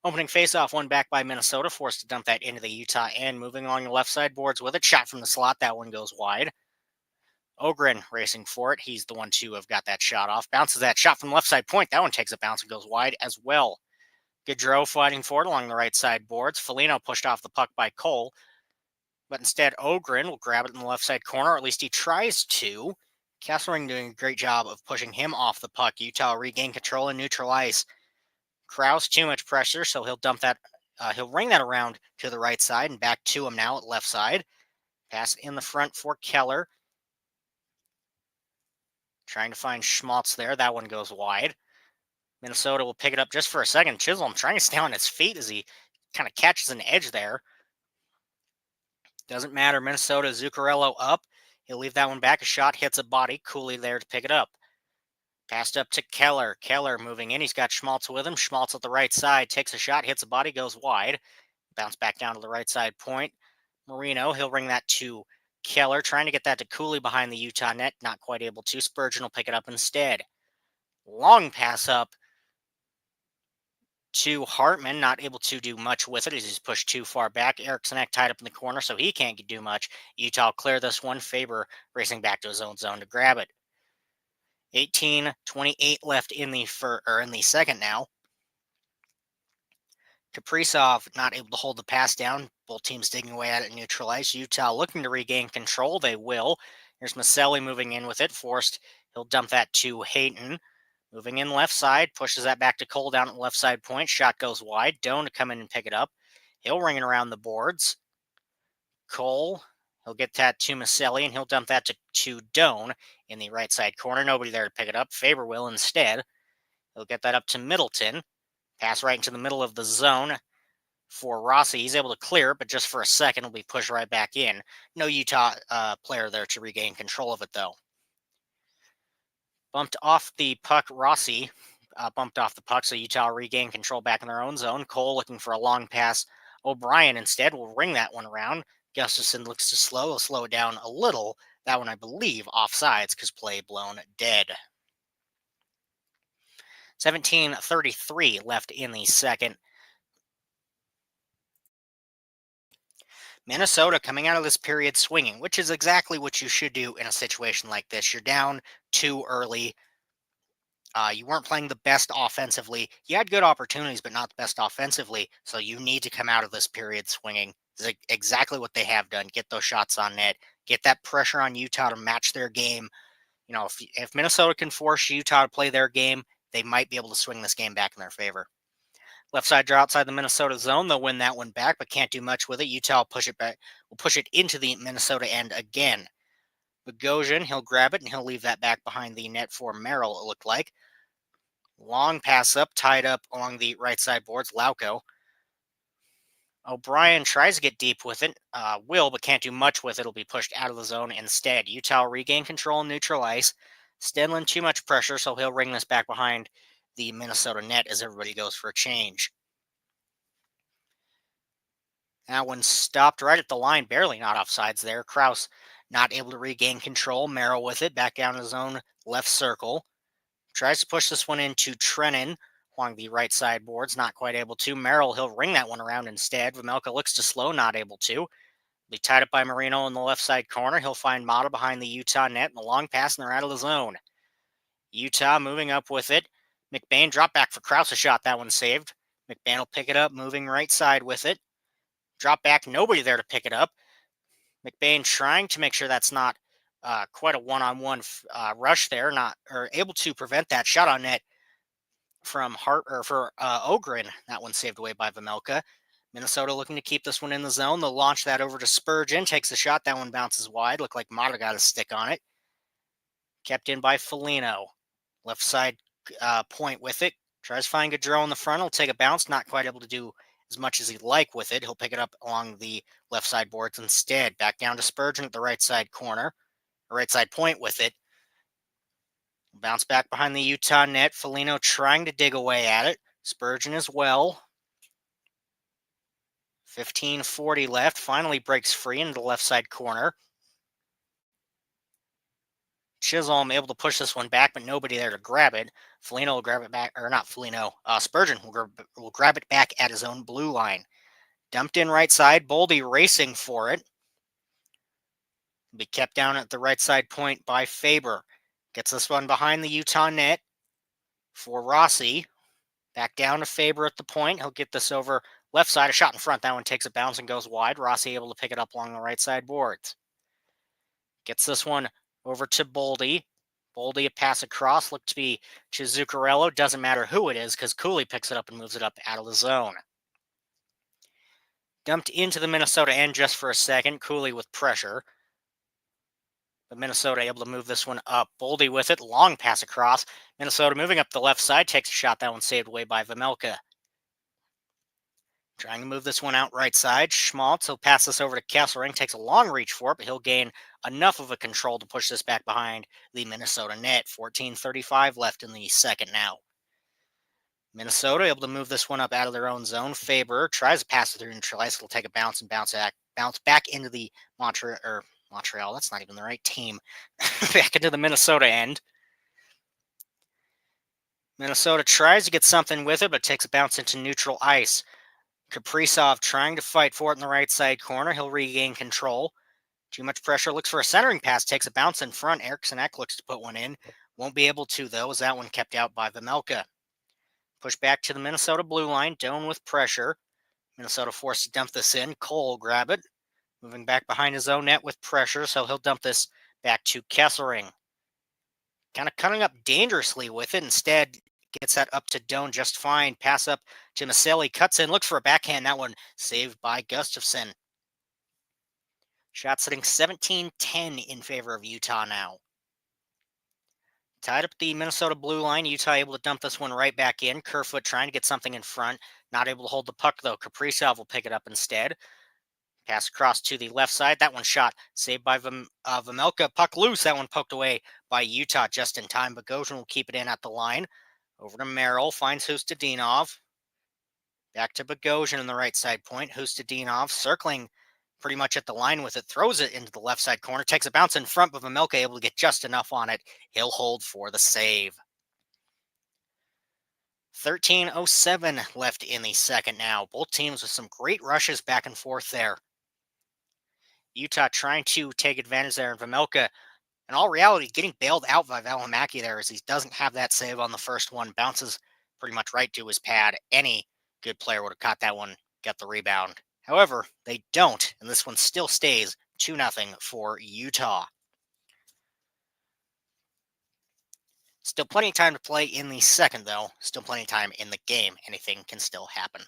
[SPEAKER 1] Opening faceoff, one back by Minnesota, forced to dump that into the Utah end. Moving along the left side boards with it, shot from the slot. That one goes wide. Ogren racing for it. He's the one to have got that shot off. Bounces that shot from left side point. That one takes a bounce and goes wide as well. Gaudreau fighting for it along the right side boards. Foligno pushed off the puck by Cole. But instead, Ogren will grab it in the left side corner, or at least he tries to. Kesselring doing a great job of pushing him off the puck. Utah regain control and neutral ice. Krause, too much pressure, so he'll dump that. He'll ring that around to the right side and back to him now at left side. Pass in the front for Keller. Trying to find Schmaltz there. That one goes wide. Minnesota will pick it up just for a second. Chisholm trying to stay on his feet as he kind of catches an edge there. Doesn't matter. Minnesota, Zuccarello up. He'll leave that one back. A shot hits a body. Cooley there to pick it up. Passed up to Keller. Keller moving in. He's got Schmaltz with him. Schmaltz at the right side. Takes a shot. Hits a body. Goes wide. Bounce back down to the right side point. Marino, he'll ring that to Keller. Trying to get that to Cooley behind the Utah net. Not quite able to. Spurgeon will pick it up instead. Long pass up to Hartman, not able to do much with it as he's pushed too far back. Eriksson tied up in the corner, so he can't do much. Utah clear this one. Faber racing back to his own zone to grab it. 18:28 left in the second now. Kaprizov not able to hold the pass down. Both teams digging away at it neutral ice. Utah looking to regain control. They will. Here's Maselli moving in with it. Forced. He'll dump that to Hayton. Moving in left side, pushes that back to Cole down at the left side point. Shot goes wide. Doan to come in and pick it up. He'll ring it around the boards. Cole, he'll get that to Maselli, and he'll dump that to Doan in the right side corner. Nobody there to pick it up. Faber will instead. He'll get that up to Middleton. Pass right into the middle of the zone for Rossi. He's able to clear it, but just for a second, it'll be pushed right back in. No Utah player there to regain control of it, though. Bumped off the puck, Rossi bumped off the puck, so Utah regained control back in their own zone. Cole looking for a long pass. O'Brien instead will ring that one around. Gustafson looks to slow. He'll slow it down a little. That one, I believe, offsides because play blown dead. 17:33 left in the second. Minnesota coming out of this period swinging, which is exactly what you should do in a situation like this. You're down too early. You weren't playing the best offensively. You had good opportunities, but not the best offensively. So you need to come out of this period swinging. This is exactly what they have done. Get those shots on net. Get that pressure on Utah to match their game. You know, if Minnesota can force Utah to play their game, they might be able to swing this game back in their favor. Left side draw outside the Minnesota zone. They'll win that one back, but can't do much with it. Utah will push it back. Will push it into the Minnesota end again. Bogosian, he'll grab it and he'll leave that back behind the net for Merrill, it looked like. Long pass up, tied up along the right side boards. Lauko. O'Brien tries to get deep with it. But can't do much with it. It'll be pushed out of the zone instead. Utah regain control in neutral ice. Stenlin too much pressure, so he'll ring this back behind the Minnesota net as everybody goes for a change. That one stopped right at the line, barely not offsides there. Krause not able to regain control. Merrill with it, back down his own left circle. Tries to push this one into Trennan along the right side boards. Not quite able to. Merrill, he'll ring that one around instead. Vejmelka looks to slow, not able to. Be tied up by Marino in the left side corner. He'll find Mata behind the Utah net. And the long pass, and they're out of the zone. Utah moving up with it. McBain drop back for Krause's shot. That one saved. McBain will pick it up, moving right side with it. Drop back, nobody there to pick it up. McBain trying to make sure that's not quite a one-on-one rush there, able to prevent that shot on net from Ogren. That one saved away by Vejmelka. Minnesota looking to keep this one in the zone. They'll launch that over to Spurgeon. Takes the shot. That one bounces wide. Looked like Mata got a stick on it. Kept in by Foligno. Left side point with it. Tries to find Gaudreau in the front. He'll take a bounce. Not quite able to do as much as he'd like with it. He'll pick it up along the left side boards instead. Back down to Spurgeon at the right side corner. Right side point with it. Bounce back behind the Utah net. Foligno trying to dig away at it. Spurgeon as well. 15:40 left. Finally breaks free into the left side corner. Chisholm able to push this one back, but nobody there to grab it. Foligno will grab it back, or not Foligno. Spurgeon will grab it back at his own blue line. Dumped in right side. Boldy racing for it. Will be kept down at the right side point by Faber. Gets this one behind the Utah net for Rossi. Back down to Faber at the point. He'll get this over left side. A shot in front. That one takes a bounce and goes wide. Rossi able to pick it up along the right side boards. Gets this one over to Boldy. Boldy a pass across. Looked to be to Zuccarello. Doesn't matter who it is because Cooley picks it up and moves it up out of the zone. Dumped into the Minnesota end just for a second. Cooley with pressure. But Minnesota able to move this one up. Boldy with it. Long pass across. Minnesota moving up the left side. Takes a shot. That one saved away by Vejmelka. Trying to move this one out right side. Schmaltz, he'll pass this over to Kesselring. Takes a long reach for it, but he'll gain enough of a control to push this back behind the Minnesota net. 14:35 left in the second now. Minnesota able to move this one up out of their own zone. Faber tries to pass it through neutral ice. He'll take a bounce and bounce back into the Montreal. That's not even the right team. Back into the Minnesota end. Minnesota tries to get something with it, but takes a bounce into neutral ice. Kaprizov trying to fight for it in the right side corner. He'll regain control. Too much pressure. Looks for a centering pass. Takes a bounce in front. Eriksson Ek looks to put one in. Won't be able to, though, as that one kept out by Vejmelka. Push back to the Minnesota blue line. Doan with pressure. Minnesota forced to dump this in. Cole will grab it. Moving back behind his own net with pressure, so he'll dump this back to Kesselring. Kind of cutting up dangerously with it. Instead, gets that up to Doan just fine. Pass up to Maselli. Cuts in. Looks for a backhand. That one saved by Gustafsson. Shot sitting 17-10 in favor of Utah now. Tied up the Minnesota blue line. Utah able to dump this one right back in. Kerfoot trying to get something in front. Not able to hold the puck, though. Kaprizov will pick it up instead. Pass across to the left side. That one shot saved by Vejmelka. Puck loose. That one poked away by Utah just in time. Bogosian will keep it in at the line. Over to Merrill. Finds Hustadinov. Back to Bogosian in the right side point. Hustadinov circling pretty much at the line with it. Throws it into the left side corner. Takes a bounce in front, but Vejmelka able to get just enough on it. He'll hold for the save. 13:07 left in the second now. Both teams with some great rushes back and forth there. Utah trying to take advantage there, and Vejmelka, in all reality, getting bailed out by Valimaki there as he doesn't have that save on the first one. Bounces pretty much right to his pad. Any good player would have caught that one, got the rebound. However, they don't, and this one still stays 2-0 for Utah. Still plenty of time to play in the second, though. Still plenty of time in the game. Anything can still happen.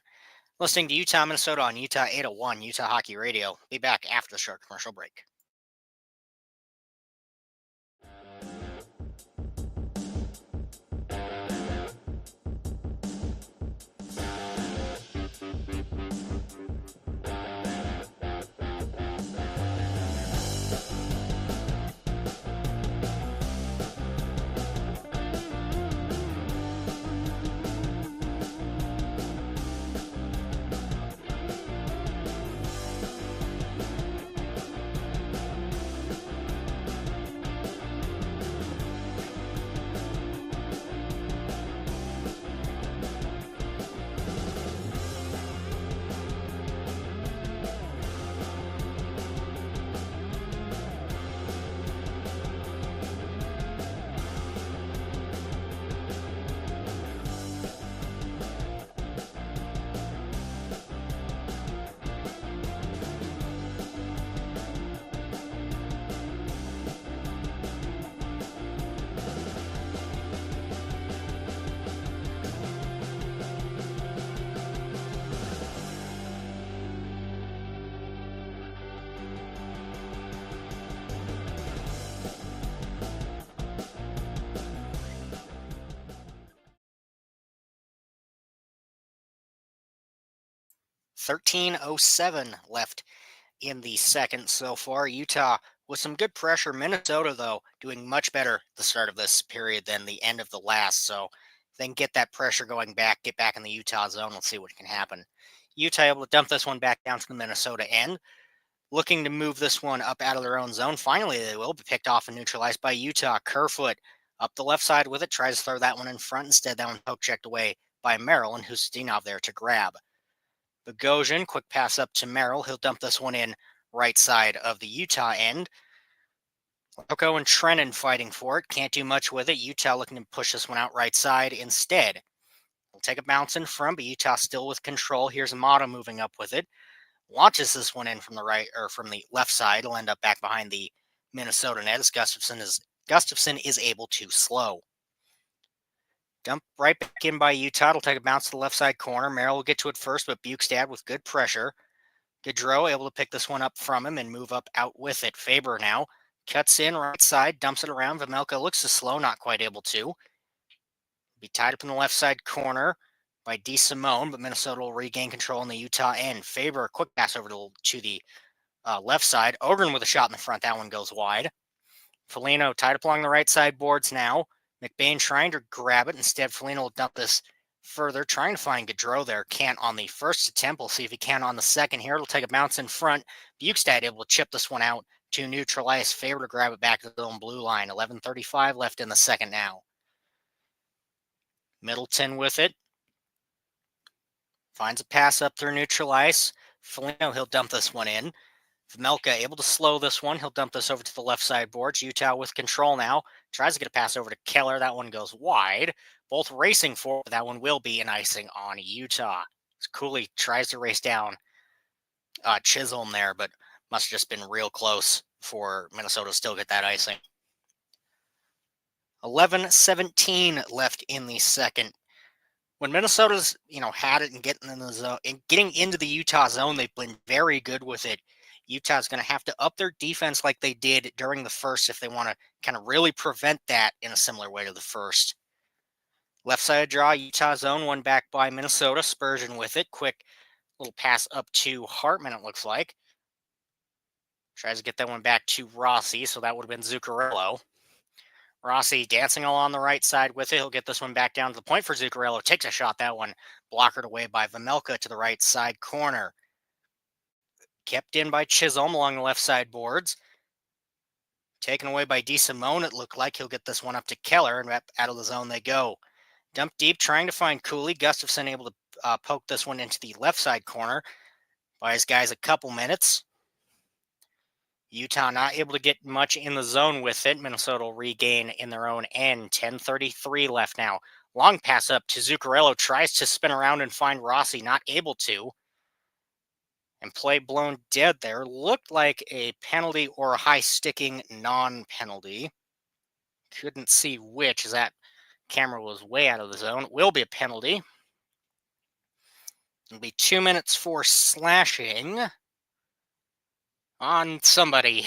[SPEAKER 1] Listening to Utah, Minnesota on Utah 801, Utah Hockey Radio. Be back after the short commercial break. 13:07 left in the second so far. Utah with some good pressure. Minnesota, though, doing much better the start of this period than the end of the last. So then get that pressure going back, get back in the Utah zone. Let's see what can happen. Utah able to dump this one back down to the Minnesota end. Looking to move this one up out of their own zone. Finally, they will be picked off and neutralized by Utah. Kerfoot up the left side with it. Tries to throw that one in front. Instead, that one poke checked away by Merrill, and Hustinov there to grab. Bogosian, quick pass up to Merrill. He'll dump this one in right side of the Utah end. Loko and Trennan fighting for it. Can't do much with it. Utah looking to push this one out right side instead. We'll take a bounce in front, but Utah still with control. Here's Amato moving up with it. Launches this one in from the right or from the left side. It'll end up back behind the Minnesota net as Gustafson is able to slow. Dump right back in by Utah. It'll take a bounce to the left side corner. Merrill will get to it first, but Bukestad with good pressure. Gaudreau able to pick this one up from him and move up out with it. Faber now cuts in right side, dumps it around. Vejmelka looks to slow, not quite able to. Be tied up in the left side corner by DeSimone, but Minnesota will regain control in the Utah end. Faber, a quick pass over to the left side. Ogren with a shot in the front. That one goes wide. Foligno tied up along the right side boards now. McBain trying to grab it. Instead, Foligno will dump this further, trying to find Gaudreau there. Can't on the first attempt. We'll see if he can on the second here. It'll take a bounce in front. Bukestad able to chip this one out to neutralize. Faber to grab it back to the own blue line. 11:35 left in the second now. Middleton with it. Finds a pass up through neutral ice. Foligno, he'll dump this one in. Vejmelka able to slow this one. He'll dump this over to the left side boards. Utah with control now. Tries to get a pass over to Keller. That one goes wide. Both racing for it. That one will be an icing on Utah. Cooley tries to race down Chisholm there, but must have just been real close for Minnesota to still get that icing. 11:17 left in the second. When Minnesota's, had it and getting in the zone and getting into the Utah zone, they've been very good with it. Utah's going to have to up their defense like they did during the first if they want to kind of really prevent that in a similar way to the first. Left side draw, Utah zone, one back by Minnesota. Spurgeon with it. Quick little pass up to Hartman, it looks like. Tries to get that one back to Rossi, so that would have been Zuccarello. Rossi dancing along the right side with it. He'll get this one back down to the point for Zuccarello. Takes a shot. That one blockered away by Vejmelka to the right side corner. Kept in by Chisholm along the left side boards. Taken away by DeSimone. It looked like he'll get this one up to Keller, and out of the zone they go. Dump deep, trying to find Cooley. Gustafson able to poke this one into the left side corner. Buys guys a couple minutes. Utah not able to get much in the zone with it. Minnesota will regain in their own end. 10:33 left now. Long pass up to Zuccarello. Tries to spin around and find Rossi. Not able to. And play blown dead there. Looked like a penalty or a high sticking non-penalty. Couldn't see which, as that camera was way out of the zone. It will be a penalty. It'll be 2 minutes for slashing on somebody.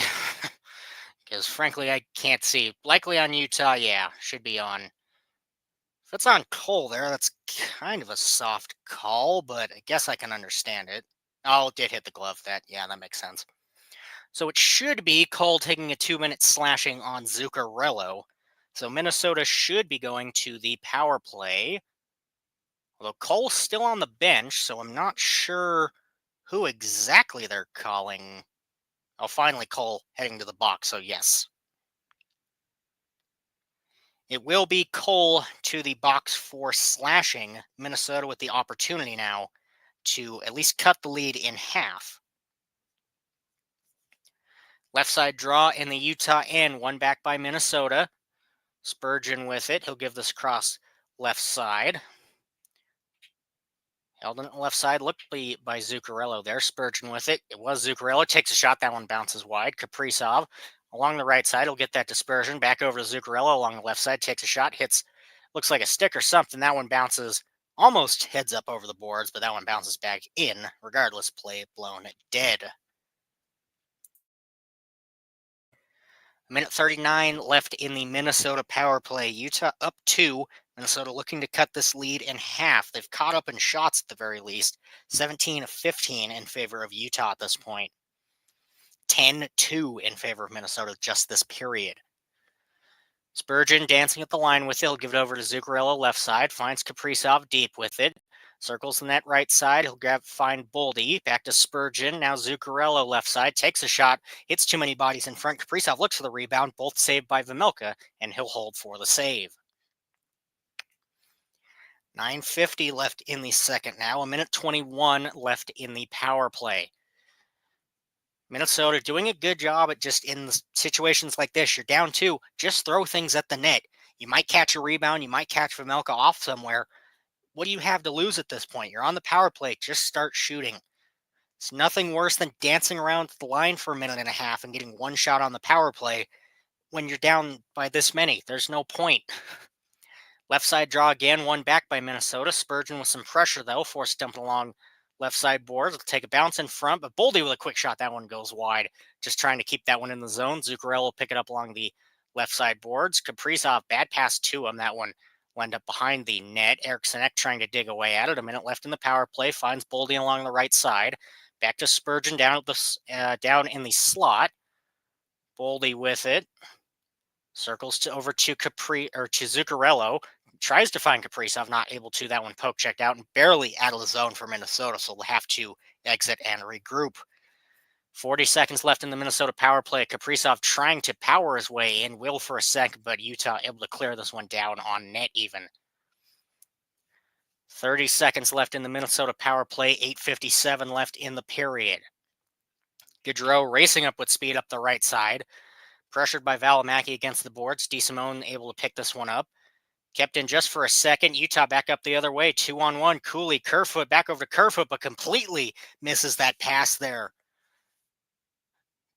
[SPEAKER 1] Because frankly, I can't see. Likely on Utah, yeah, should be on. If it's on Cole there, that's kind of a soft call, but I guess I can understand it. Oh, it did hit the glove. That makes sense. So it should be Cole taking a 2-minute slashing on Zuccarello. So Minnesota should be going to the power play. Although Cole's still on the bench, so I'm not sure who exactly they're calling. Oh, finally Cole heading to the box, so yes. It will be Cole to the box for slashing. Minnesota with the opportunity now to at least cut the lead in half. Left side draw in the Utah end, one back by Minnesota. Spurgeon with it. He'll give this cross left side. Held on the left side. Looked by Zuccarello there. Spurgeon with it. It was Zuccarello. Takes a shot. That one bounces wide. Kaprizov along the right side. He'll get that dispersion. Back over to Zuccarello along the left side. Takes a shot. Hits. Looks like a stick or something. That one bounces almost heads up over the boards, but that one bounces back in. Regardless, play blown dead. Minute 39 left in the Minnesota power play. Utah up 2. Minnesota looking to cut this lead in half. They've caught up in shots at the very least. 17-15 in favor of Utah at this point. 10-2 in favor of Minnesota just this period. Spurgeon dancing at the line with it. He'll give it over to Zuccarello left side. Finds Kaprizov deep with it. Circles the net right side. He'll find Boldy. Back to Spurgeon. Now Zuccarello left side. Takes a shot. Hits too many bodies in front. Kaprizov looks for the rebound. Both saved by Vejmelka, and he'll hold for the save. 9:50 left in the second now. A minute 21 left in the power play. Minnesota doing a good job at just in situations like this. You're down 2. Just throw things at the net. You might catch a rebound. You might catch Vejmelka off somewhere. What do you have to lose at this point? You're on the power play. Just start shooting. It's nothing worse than dancing around the line for a minute and a half and getting one shot on the power play when you're down by this many. There's no point. Left side draw again, one back by Minnesota. Spurgeon with some pressure, though, forced dumping along left side boards. Will take a bounce in front, but Boldy with a quick shot. That one goes wide. Just trying to keep that one in the zone. Zuccarello will pick it up along the left side boards. Kaprizov, bad pass to him. That one will end up behind the net. Eriksson trying to dig away at it. A minute left in the power play. Finds Boldy along the right side. Back to Spurgeon down in the slot. Boldy with it. Circles over to Zuccarello. Tries to find Kaprizov, not able to. That one poke checked out and barely out of the zone for Minnesota, so they'll have to exit and regroup. 40 seconds left in the Minnesota power play. Kaprizov trying to power his way in, will for a second, but Utah able to clear this one down on net even. 30 seconds left in the Minnesota power play. 8:57 left in the period. Gaudreau racing up with speed up the right side. Pressured by Valimaki against the boards. DeSimone able to pick this one up. Kept in just for a second. Utah back up the other way. 2-on-1. Cooley, Kerfoot, back over to Kerfoot, but completely misses that pass there.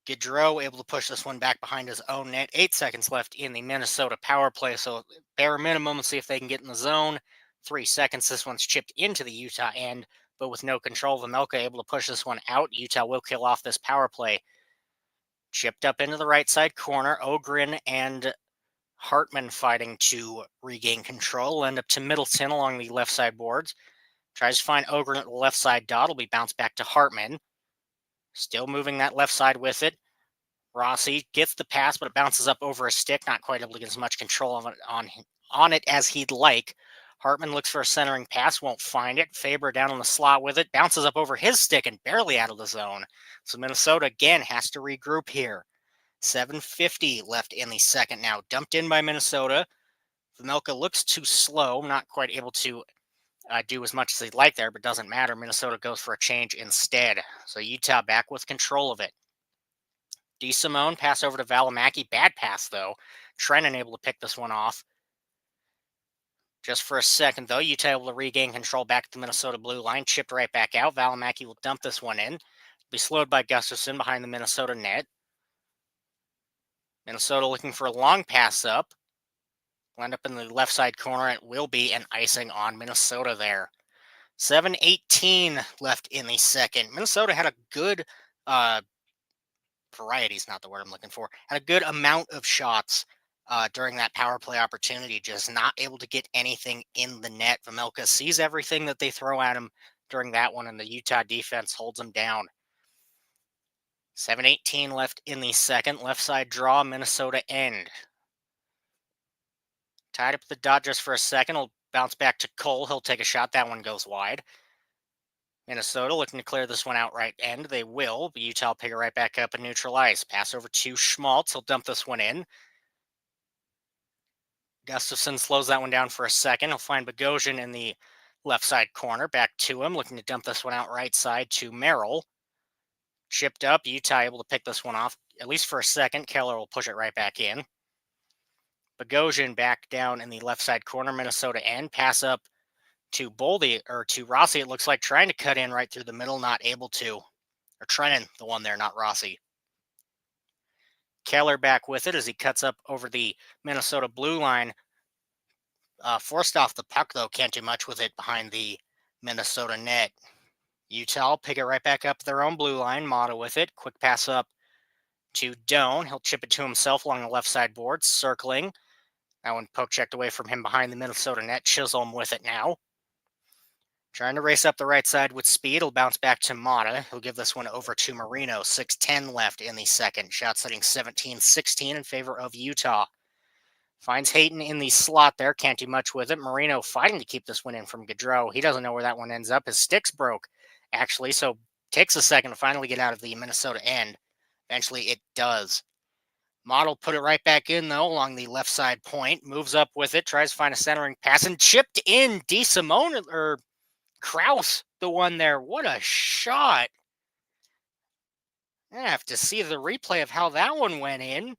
[SPEAKER 1] Gaudreau able to push this one back behind his own net. 8 seconds left in the Minnesota power play, so bare minimum, see if they can get in the zone. 3 seconds. This one's chipped into the Utah end, but with no control. Vejmelka able to push this one out. Utah will kill off this power play. Chipped up into the right side corner. Ogren and Hartman fighting to regain control. Will end up to Middleton along the left side boards. Tries to find Ogren at the left side dot. Will be bounced back to Hartman. Still moving that left side with it. Rossi gets the pass, but it bounces up over a stick. Not quite able to get as much control on it as he'd like. Hartman looks for a centering pass, won't find it. Faber down in the slot with it. Bounces up over his stick and barely out of the zone. So Minnesota again has to regroup here. 7:50 left in the second now. Dumped in by Minnesota. Vejmelka looks too slow. Not quite able to do as much as he'd like there, but doesn't matter. Minnesota goes for a change instead. So Utah back with control of it. DeSimone pass over to Valimaki. Bad pass, though. Trennan able to pick this one off. Just for a second, though, Utah able to regain control back at the Minnesota blue line. Chipped right back out. Valimaki will dump this one in. Be slowed by Gustafson behind the Minnesota net. Minnesota looking for a long pass up. Will end up in the left side corner. It will be an icing on Minnesota there. 7:18 left in the second. Minnesota had a good variety is not the word I'm looking for. Had a good amount of shots during that power play opportunity, just not able to get anything in the net. Vejmelka sees everything that they throw at him during that one, and the Utah defense holds him down. 7:18 left in the second. Left side draw, Minnesota end. Tied up the dot just for a second. He'll bounce back to Cole. He'll take a shot. That one goes wide. Minnesota looking to clear this one out right end. They will. But Utah will pick it right back up and neutralize. Pass over to Schmaltz. He'll dump this one in. Gustafson slows that one down for a second. He'll find Bogosian in the left side corner. Back to him. Looking to dump this one out right side to Merrill. Chipped up. Utah able to pick this one off, at least for a second. Keller will push it right back in. Bogosian back down in the left side corner. Minnesota end. Pass up to Boldy, or to Rossi, it looks like, trying to cut in right through the middle, not able to. Or Trennan, the one there, not Rossi. Keller back with it as he cuts up over the Minnesota blue line. Forced off the puck, though, can't do much with it behind the Minnesota net. Utah pick it right back up their own blue line. Mata with it. Quick pass up to Doan. He'll chip it to himself along the left side board, circling. That one poke checked away from him behind the Minnesota net. Chisholm with it now. Trying to race up the right side with speed. He'll bounce back to Mata. He'll give this one over to Marino. 6:10 left in the second. Shot setting 17-16 in favor of Utah. Finds Hayton in the slot there. Can't do much with it. Marino fighting to keep this one in from Gaudreau. He doesn't know where that one ends up. His stick's broke, actually, so takes a second to finally get out of the Minnesota end. Eventually it does. Model put it right back in, though, along the left side point. Moves up with it. Tries to find a centering pass and chipped in. DeSimone, or Kraus, the one there. What a shot. I have to see the replay of how that one went in.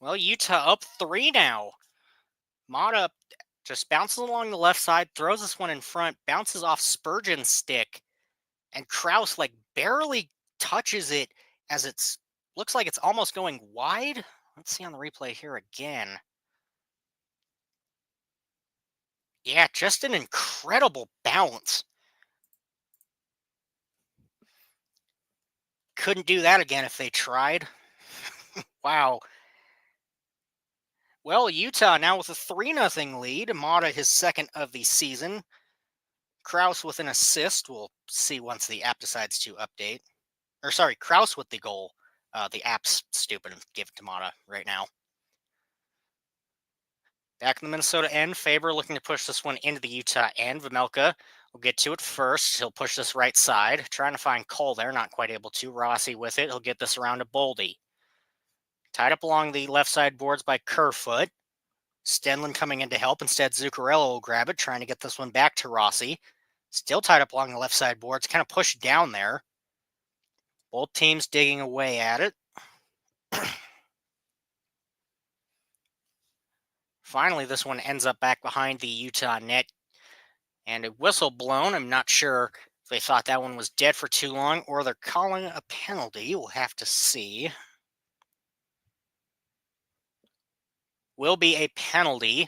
[SPEAKER 1] Well, Utah up 3 now. Mata just bounces along the left side, throws this one in front, bounces off Spurgeon's stick, and Kraus barely touches it as it's looks like it's almost going wide. Let's see on the replay here again. Yeah, just an incredible bounce. Couldn't do that again if they tried. Wow. Well, Utah now with a 3-0 lead. Mata his second of the season. Kraus with an assist. We'll see once the app decides to update. Or sorry, Kraus with the goal. The app's stupid and give it to Mata right now. Back in the Minnesota end, Faber looking to push this one into the Utah end. Vejmelka will get to it first. He'll push this right side. Trying to find Cole there, not quite able to. Rossi with it. He'll get this around to Boldy. Tied up along the left side boards by Kerfoot. Stenlund coming in to help. Instead, Zuccarello will grab it, trying to get this one back to Rossi. Still tied up along the left side boards, kind of pushed down there. Both teams digging away at it. Finally, this one ends up back behind the Utah net. And a whistle blown. I'm not sure if they thought that one was dead for too long or they're calling a penalty. We'll have to see. Will be a penalty.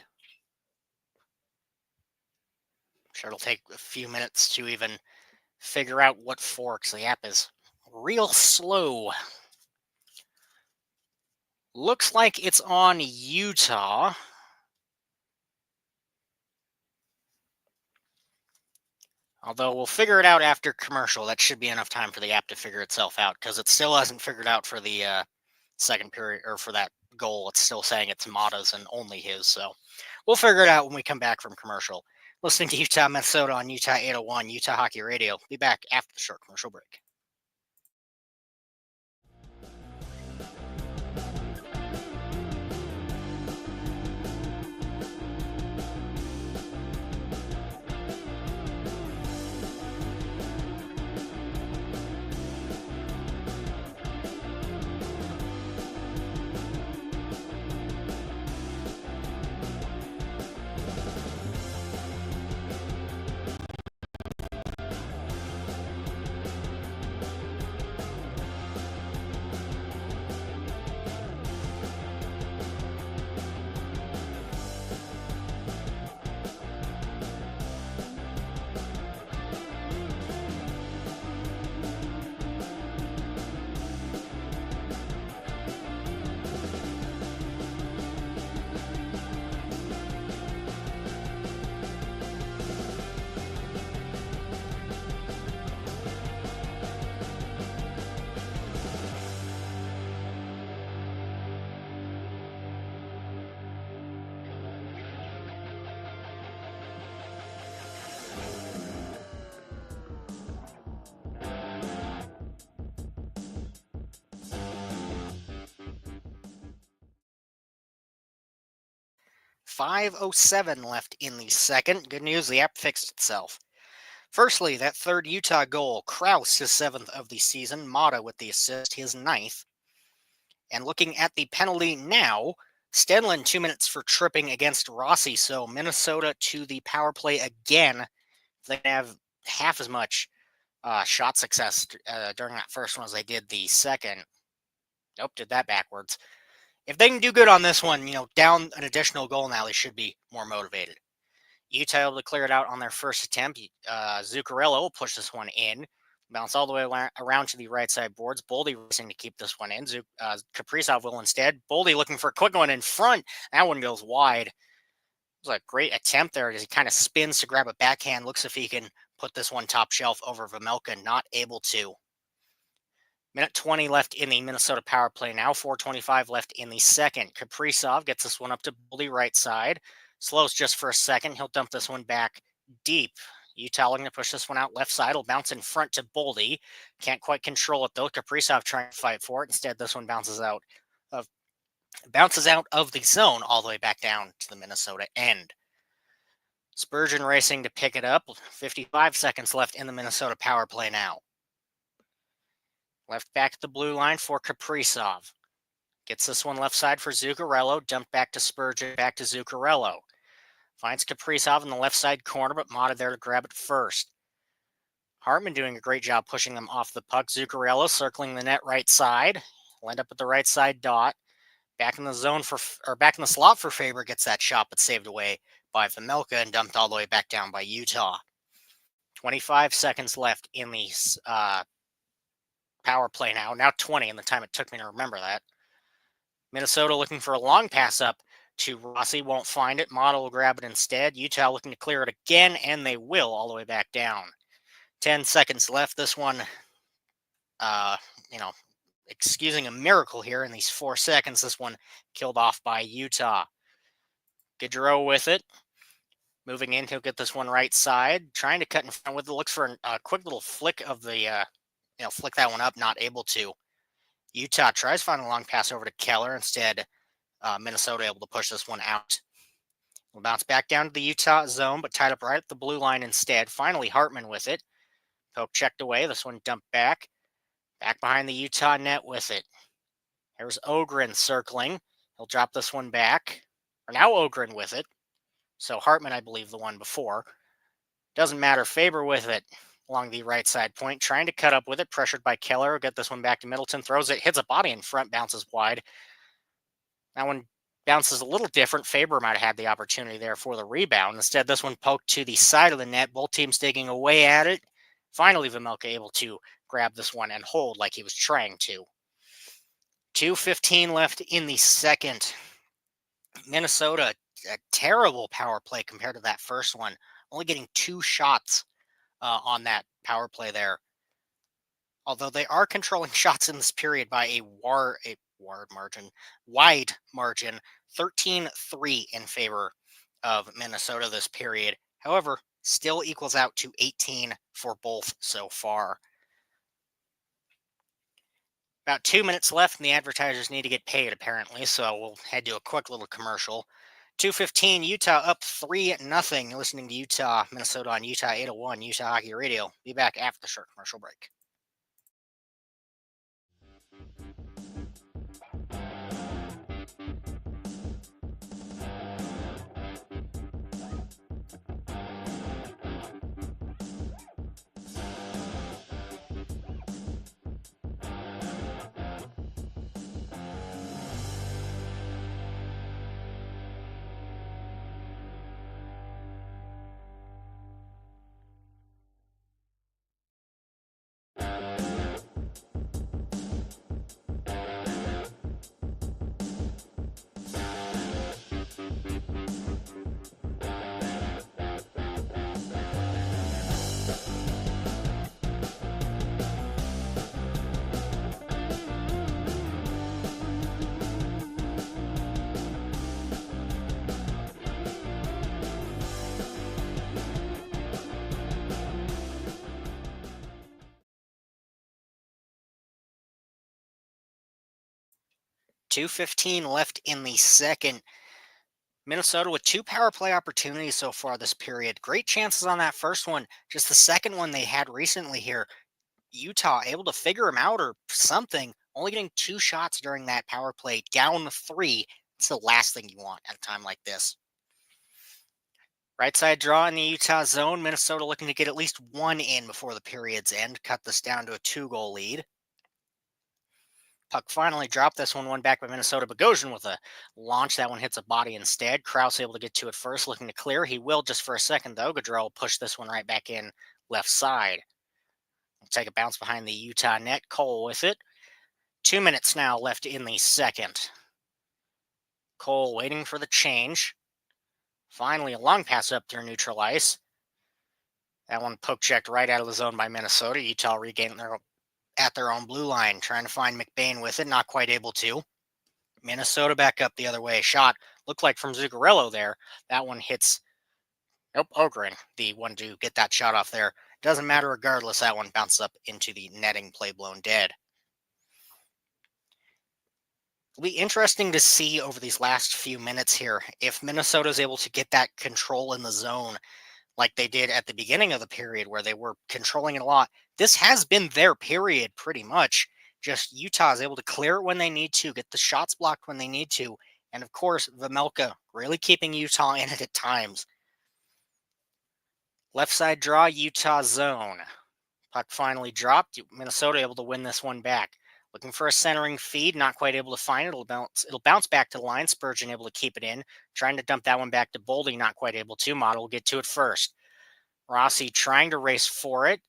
[SPEAKER 1] I'm sure it'll take a few minutes to even figure out what for, because the app is real slow. Looks like it's on Utah. Although we'll figure it out after commercial. That should be enough time for the app to figure itself out, because it still hasn't figured out for the second period, or for that goal. It's still saying it's Mata's and only his. So we'll figure it out when we come back from commercial. Listening to Utah, Minnesota on Utah 801, Utah Hockey Radio. Be back after the short commercial break. .507 left in the second. Good news, the app fixed itself. Firstly, that third Utah goal. Kraus, his 7th of the season. Mata with the assist, his 9th. And looking at the penalty now, Stenlund 2 minutes for tripping against Rossi. So Minnesota to the power play again. They have half as much shot success during that first one as they did the second. Nope, did that backwards. If they can do good on this one, down an additional goal now, they should be more motivated. Utah able to clear it out on their first attempt. Zuccarello will push this one in. Bounce all the way around to the right side boards. Boldy racing to keep this one in. Kaprizov will instead. Boldy looking for a quick one in front. That one goes wide. It was a great attempt there as he kind of spins to grab a backhand. Looks if he can put this one top shelf over Vejmelka. Not able to. Minute 20 left in the Minnesota power play now. 4:25 left in the second. Kaprizov gets this one up to Boldy right side. Slows just for a second. He'll dump this one back deep. Utah looking to push this one out left side. Will bounce in front to Boldy. Can't quite control it though. Kaprizov trying to fight for it. Instead, this one bounces out of the zone all the way back down to the Minnesota end. Spurgeon racing to pick it up. 55 seconds left in the Minnesota power play now. Left back at the blue line for Kaprizov. Gets this one left side for Zuccarello. Dumped back to Spurgeon. Back to Zuccarello. Finds Kaprizov in the left side corner, but Mata there to grab it first. Hartman doing a great job pushing them off the puck. Zuccarello circling the net right side. Will end up at the right side dot. Back in the zone back in the slot for Faber. Gets that shot, but saved away by Vejmelka and dumped all the way back down by Utah. 25 seconds left in the power play now. Now 20 in the time it took me to remember that. Minnesota looking for a long pass up to Rossi. Won't find it. Mata will grab it instead. Utah looking to clear it again, and they will all the way back down. 10 seconds left. This one, excusing a miracle here in these 4 seconds. This one killed off by Utah. Gaudreau with it. Moving in, he'll get this one right side. Trying to cut in front with it. Looks for a quick little flick of the, flick that one up. Not able to. Utah tries finding a long pass over to Keller. Instead, Minnesota able to push this one out. We'll bounce back down to the Utah zone, but tied up right at the blue line instead. Finally, Hartman with it. Poke checked away. This one dumped back. Back behind the Utah net with it. Here's Ogren circling. He'll drop this one back. Or now Ogren with it. So Hartman, I believe, the one before. Doesn't matter. Faber with it along the right side point. Trying to cut up with it. Pressured by Keller. Get this one back to Middleton. Throws it. Hits a body in front. Bounces wide. That one bounces a little different. Faber might have had the opportunity there for the rebound. Instead, this one poked to the side of the net. Both teams digging away at it. Finally, Vejmelka able to grab this one and hold like he was trying to. 2:15 left in the second. Minnesota, a terrible power play compared to that first one. Only getting 2 shots on that power play there. Although they are controlling shots in this period by a wide margin, 13-3 in favor of Minnesota this period. However, still equals out to 18 for both so far. About 2 minutes left, and the advertisers need to get paid, apparently, so we'll head to a quick little commercial. 2:15, Utah up 3-0. You're listening to Utah, Minnesota on Utah 801, Utah Hockey Radio. Be back after the short commercial break. .215 left in the second. Minnesota with 2 power play opportunities so far this period. Great chances on that first one. Just the second one they had recently here. Utah able to figure them out or something. Only getting 2 shots during that power play. Down 3. It's the last thing you want at a time like this. Right side draw in the Utah zone. Minnesota looking to get at least 1 in before the period's end. Cut this down to a 2-goal lead. Puck finally dropped this one back by Minnesota. Bogosian with a launch. That one hits a body instead. Krause able to get to it first, looking to clear. He will just for a second, though. Gaudreau will push this one right back in left side. take a bounce behind the Utah net. Cole with it. 2 minutes now left in the second. Cole waiting for the change. Finally, a long pass up through neutral ice. That one poke checked right out of the zone by Minnesota. Utah regaining at their own blue line, trying to find McBain with it, not quite able to. Minnesota back up the other way. Shot looked like from Zuccarello there. That one hits. Nope, Ogren, the one to get that shot off there. Doesn't matter regardless. That one bounced up into the netting, play blown dead. It'll be interesting to see over these last few minutes here if Minnesota is able to get that control in the zone like they did at the beginning of the period where they were controlling it a lot. This has been their period pretty much. Just Utah is able to clear it when they need to, get the shots blocked when they need to. And of course, Vejmelka really keeping Utah in it at times. Left side draw, Utah zone. Puck finally dropped. Minnesota able to win this one back. Looking for a centering feed, not quite able to find it. It'll bounce back to the line. Spurgeon able to keep it in. Trying to dump that one back to Boldy, not quite able to. Motto will get to it first. Rossi trying to race for it.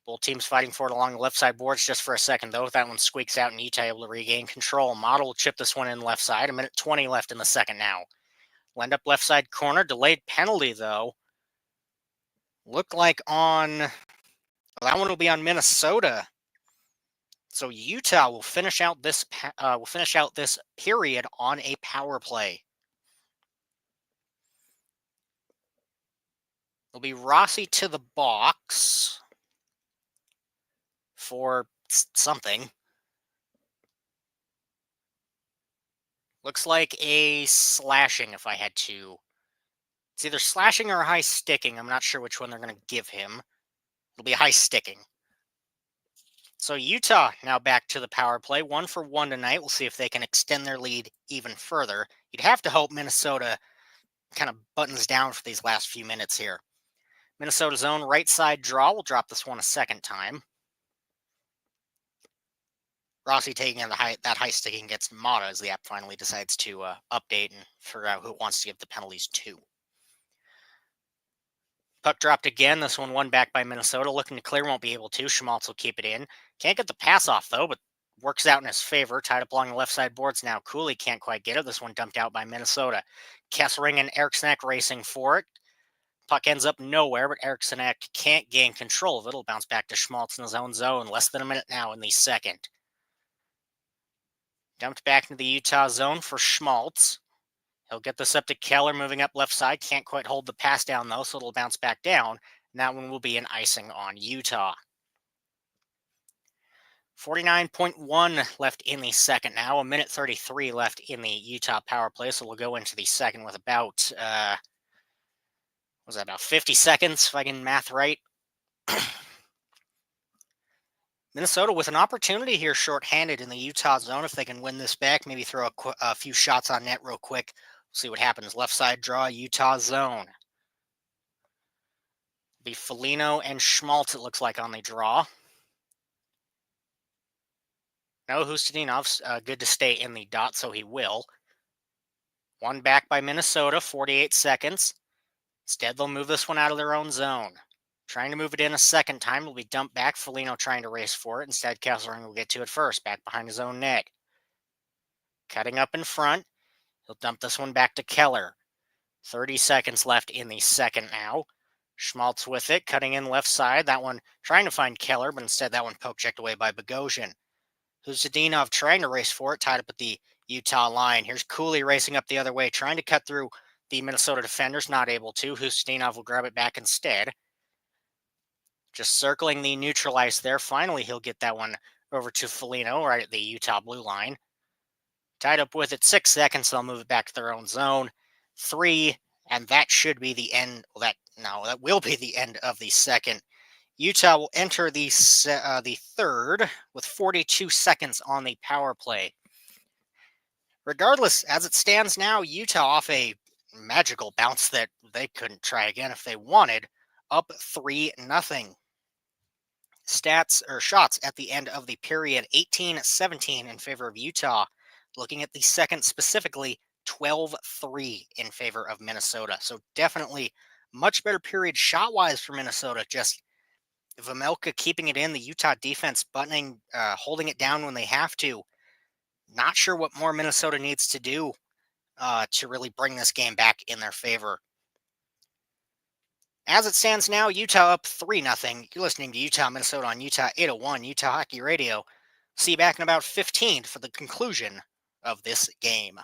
[SPEAKER 1] Both teams fighting for it along the left side boards just for a second, though. That one squeaks out and Utah able to regain control. Motto will chip this one in left side. 1:20 left in the second now. Will end up left side corner. Delayed penalty, though. Looked like on... Well, that one will be on Minnesota. So Utah will finish out this period on a power play. It'll be Rossi to the box for something. Looks like a slashing if I had to. It's either slashing or high sticking. I'm not sure which one they're going to give him. It'll be high sticking. So Utah now back to the power play. 1-for-1 tonight. We'll see if they can extend their lead even further. You'd have to hope Minnesota kind of buttons down for these last few minutes here. Minnesota zone right side draw. We'll drop this one a second time. Rossi taking in that high sticking against Mata as the app finally decides to update and figure out who it wants to give the penalties to. Puck dropped again. This one won back by Minnesota. Looking to clear, won't be able to. Schmaltz will keep it in. Can't get the pass off, though, but works out in his favor. Tied up along the left side boards now. Cooley can't quite get it. This one dumped out by Minnesota. Kessering and Eriksson racing for it. Puck ends up nowhere, but Eriksson can't gain control of it. It'll bounce back to Schmaltz in his own zone. Less than a minute now in the second. Dumped back into the Utah zone for Schmaltz. He'll get this up to Keller, moving up left side. Can't quite hold the pass down, though, so it'll bounce back down. And that one will be an icing on Utah. 49.1 left in the second now. 1:33 left in the Utah power play, so we'll go into the second with about, about 50 seconds, if I can math right. Minnesota with an opportunity here shorthanded in the Utah zone. If they can win this back, maybe throw a few shots on net real quick. We'll see what happens. Left side draw, Utah zone. Be Foligno and Schmaltz, it looks like, on the draw. No, Hustadinov's good to stay in the dot, so he will. One back by Minnesota, 48 seconds. Instead, they'll move this one out of their own zone. Trying to move it in a second time will be dumped back. Foligno trying to race for it. Instead, Kessler will get to it first, back behind his own net. Cutting up in front. He'll dump this one back to Keller. 30 seconds left in the second now. Schmaltz with it, cutting in left side. That one trying to find Keller, but instead that one poke checked away by Bogosian. Hustadinov trying to race for it, tied up at the Utah line. Here's Cooley racing up the other way, trying to cut through the Minnesota defenders, not able to. Hustadinov will grab it back instead. Just circling the neutral ice there. Finally, he'll get that one over to Foligno right at the Utah blue line. Tied up with it, 6 seconds. They'll move it back to their own zone. 3, and that should be the end. That will be the end of the second. Utah will enter the third with 42 seconds on the power play. Regardless, as it stands now, Utah off a magical bounce that they couldn't try again if they wanted, up 3-0. Stats or shots at the end of the period, 18-17 in favor of Utah. Looking at the second specifically, 12-3 in favor of Minnesota. So definitely much better period shot-wise for Minnesota. Just Vamelka keeping it in, the Utah defense holding it down when they have to. Not sure what more Minnesota needs to do to really bring this game back in their favor. As it stands now, Utah up 3-0. You're listening to Utah, Minnesota on Utah 801, Utah Hockey Radio. See you back in about 15 for the conclusion of this game.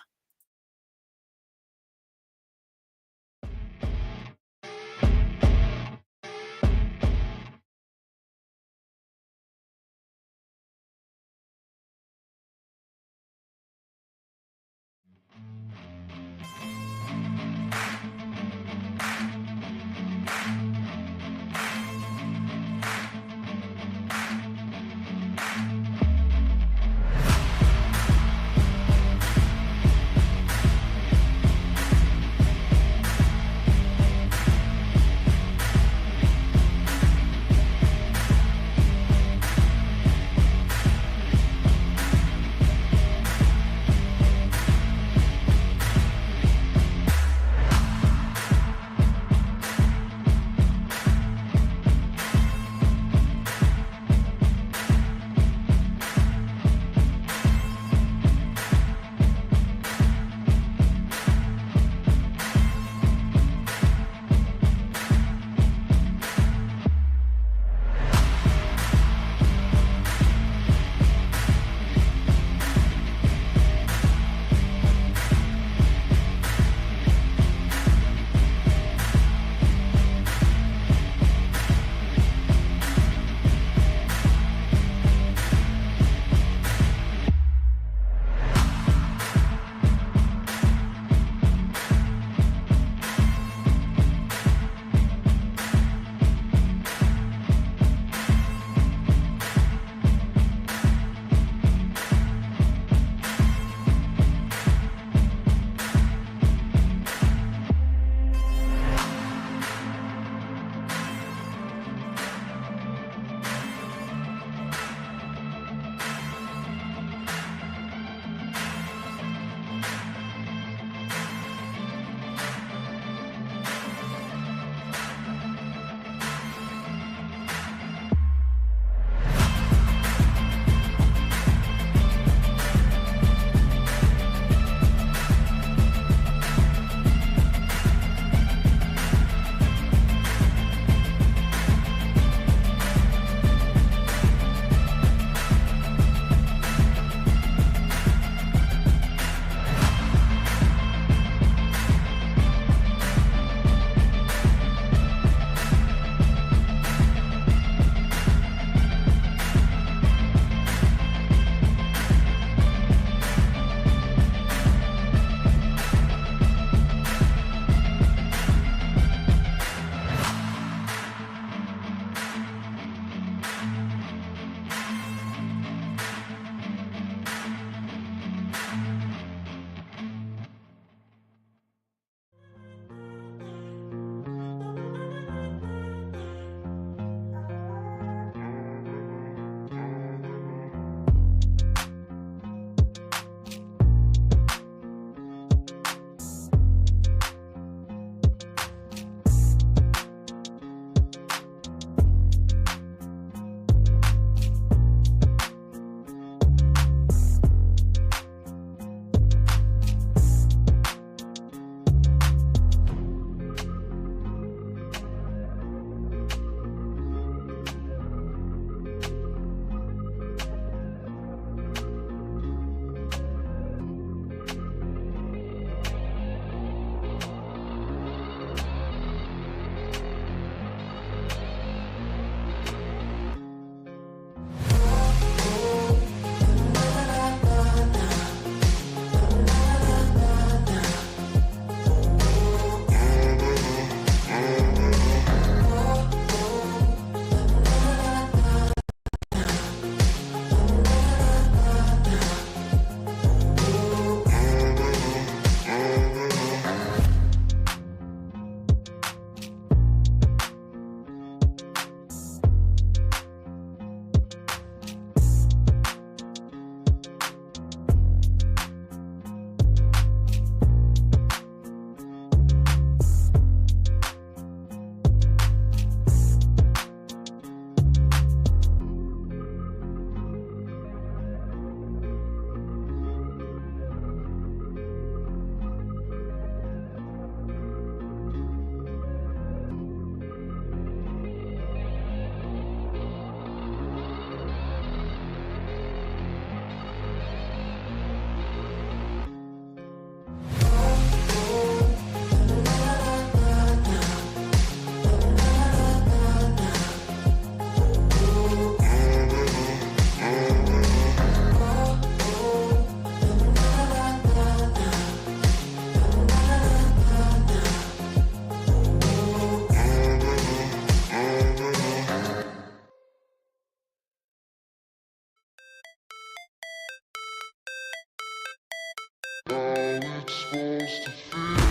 [SPEAKER 2] it's supposed to feel.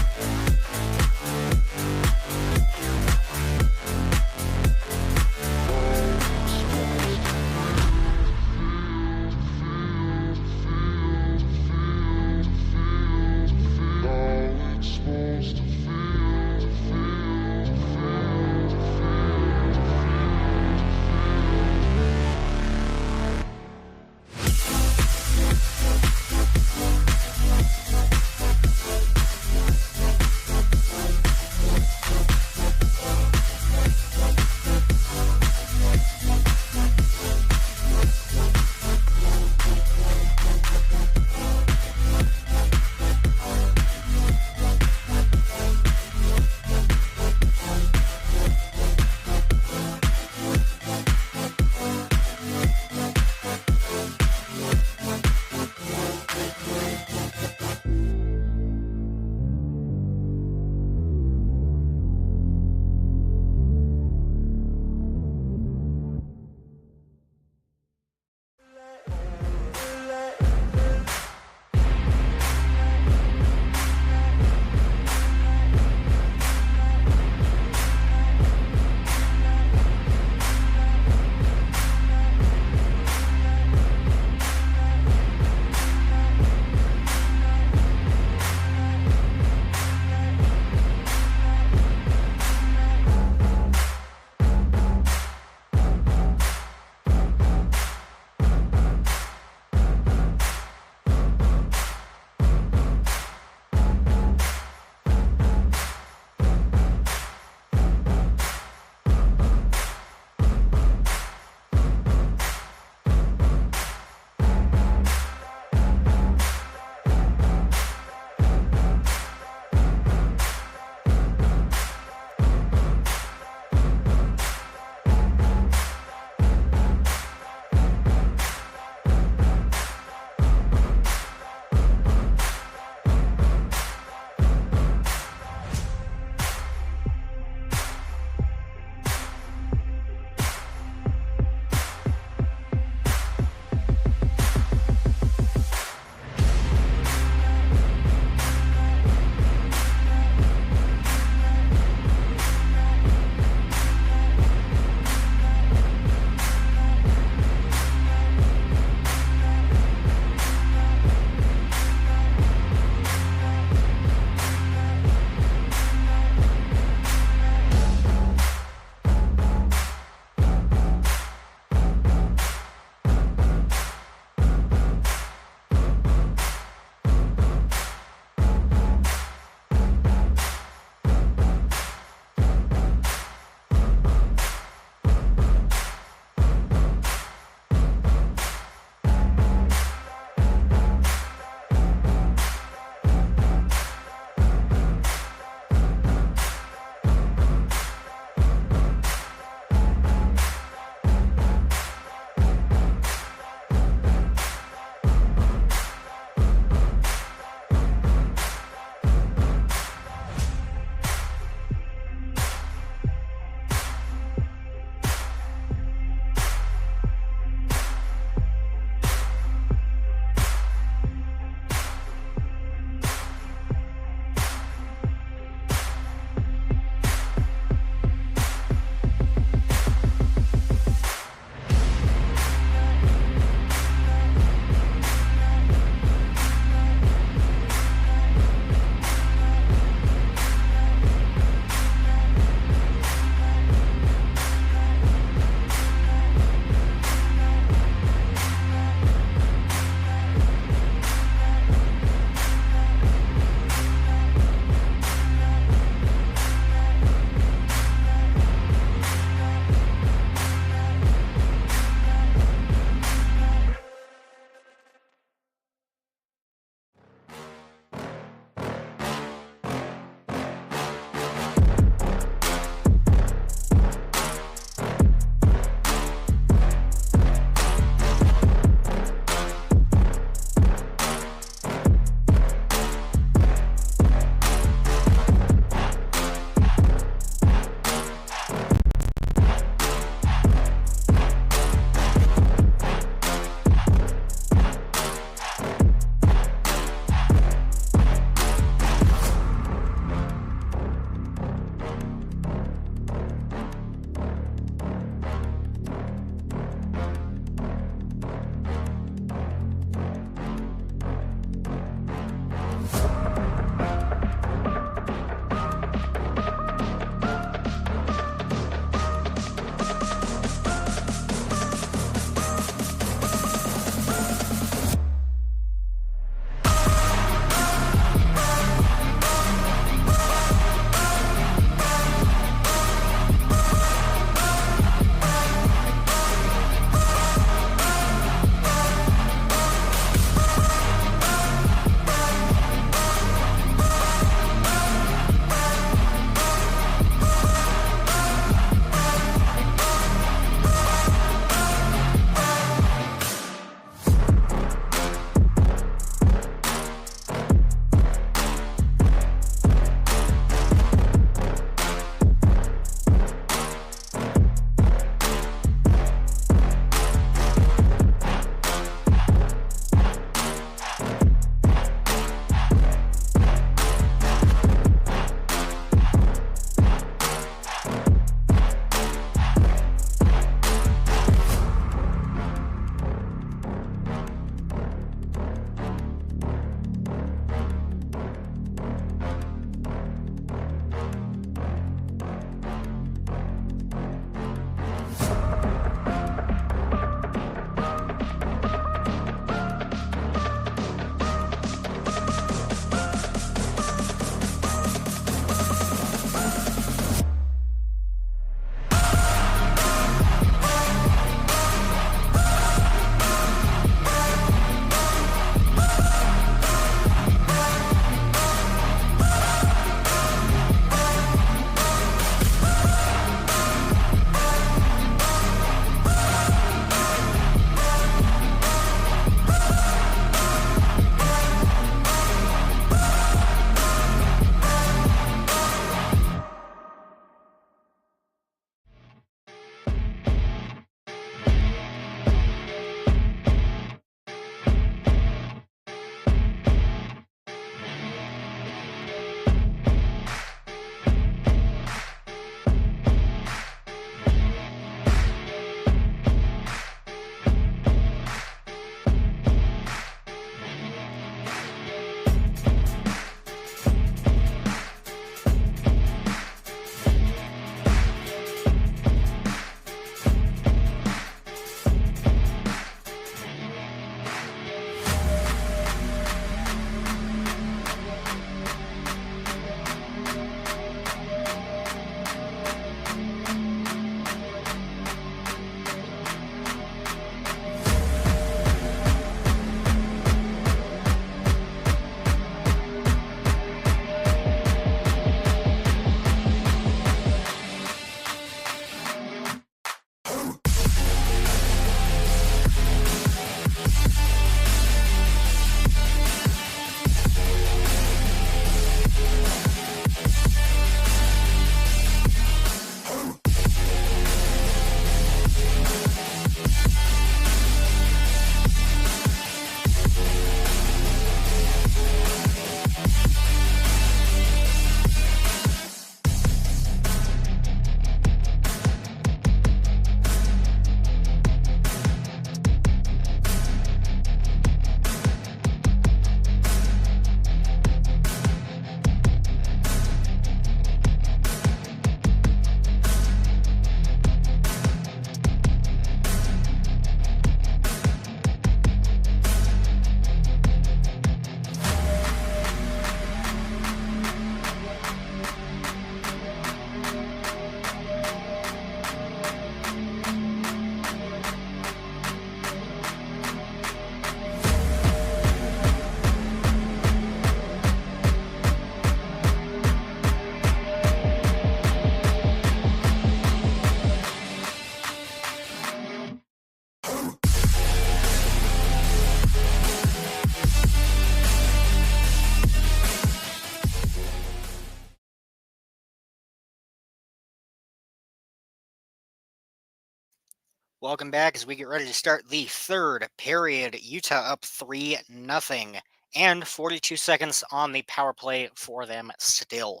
[SPEAKER 1] Welcome back as we get ready to start the third period. Utah up 3-0 and 42 seconds on the power play for them still.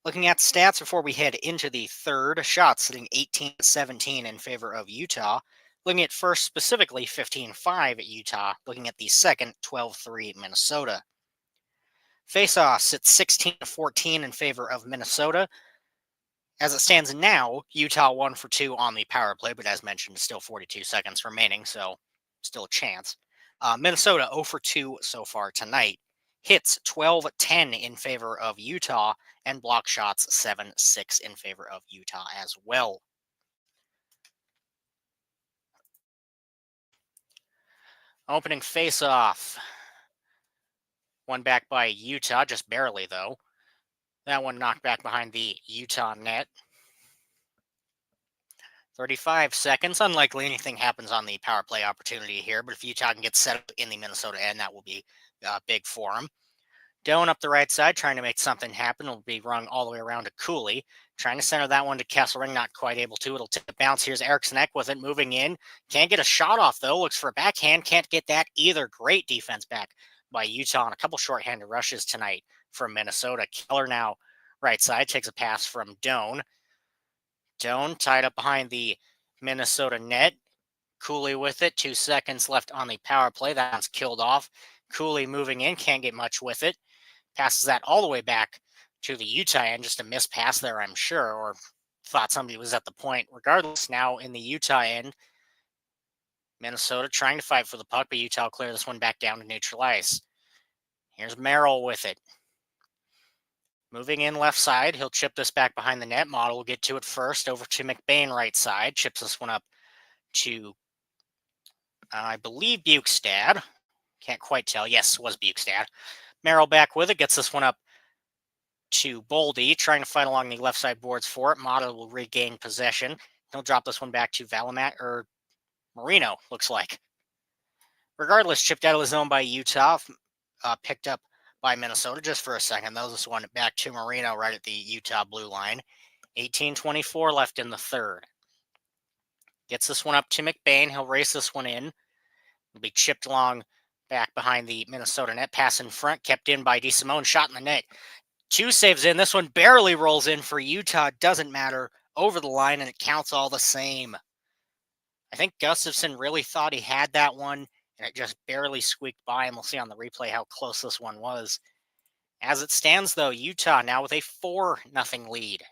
[SPEAKER 1] Looking at stats before we head into the third, shots sitting 18-17 in favor of Utah. Looking at first specifically 15-5 at Utah. Looking at the second 12-3 Minnesota. Faceoffs sits 16-14 in favor of Minnesota. As it stands now, Utah 1 for 2 on the power play, but as mentioned, still 42 seconds remaining, so still a chance. Minnesota 0 for 2 so far tonight. Hits 12-10 in favor of Utah, and block shots 7-6 in favor of Utah as well. Opening face-off. One back by Utah, just barely though. That one knocked back behind the Utah net. 35 seconds. Unlikely anything happens on the power play opportunity here, but if Utah can get set up in the Minnesota end, that will be big for them. Doan up the right side, trying to make something happen. It'll be rung all the way around to Cooley. Trying to center that one to Kesselring, not quite able to. It'll take a bounce. Here's Eriksson Ek with it, moving in. Can't get a shot off, though. Looks for a backhand. Can't get that either. Great defense back by Utah on a couple shorthanded rushes tonight from Minnesota. Keller now right side, takes a pass from Doan. Doan tied up behind the Minnesota net. Cooley with it. 2 seconds left on the power play. That one's killed off. Cooley moving in. Can't get much with it. Passes that all the way back to the Utah end. Just a missed pass there, I'm sure, or thought somebody was at the point. Regardless, now in the Utah end, Minnesota trying to fight for the puck, but Utah will clear this one back down to neutral ice. Here's Merrill with it. Moving in left side, he'll chip this back behind the net. Model will get to it first, over to McBain right side. Chips this one up to, I believe, Bukestad. Can't quite tell. Yes, it was Bukestad. Merrill back with it, gets this one up to Boldy, trying to fight along the left side boards for it. Model will regain possession. He'll drop this one back to Valamat, or Marino, looks like. Regardless, chipped out of the zone by Utah, picked up by Minnesota just for a second. Though this one back to Marino right at the Utah blue line. 18:24 left in the third. Gets this one up to McBain. He'll race this one in. It'll be chipped along back behind the Minnesota net. Pass in front, kept in by DeSimone. Shot in the net. 2 saves in. This one barely rolls in for Utah. Doesn't matter. Over the line, and it counts all the same. I think Gustafsson really thought he had that one, and it just barely squeaked by him. We'll see on the replay how close this one was. As it stands, though, Utah now with a 4-0 lead.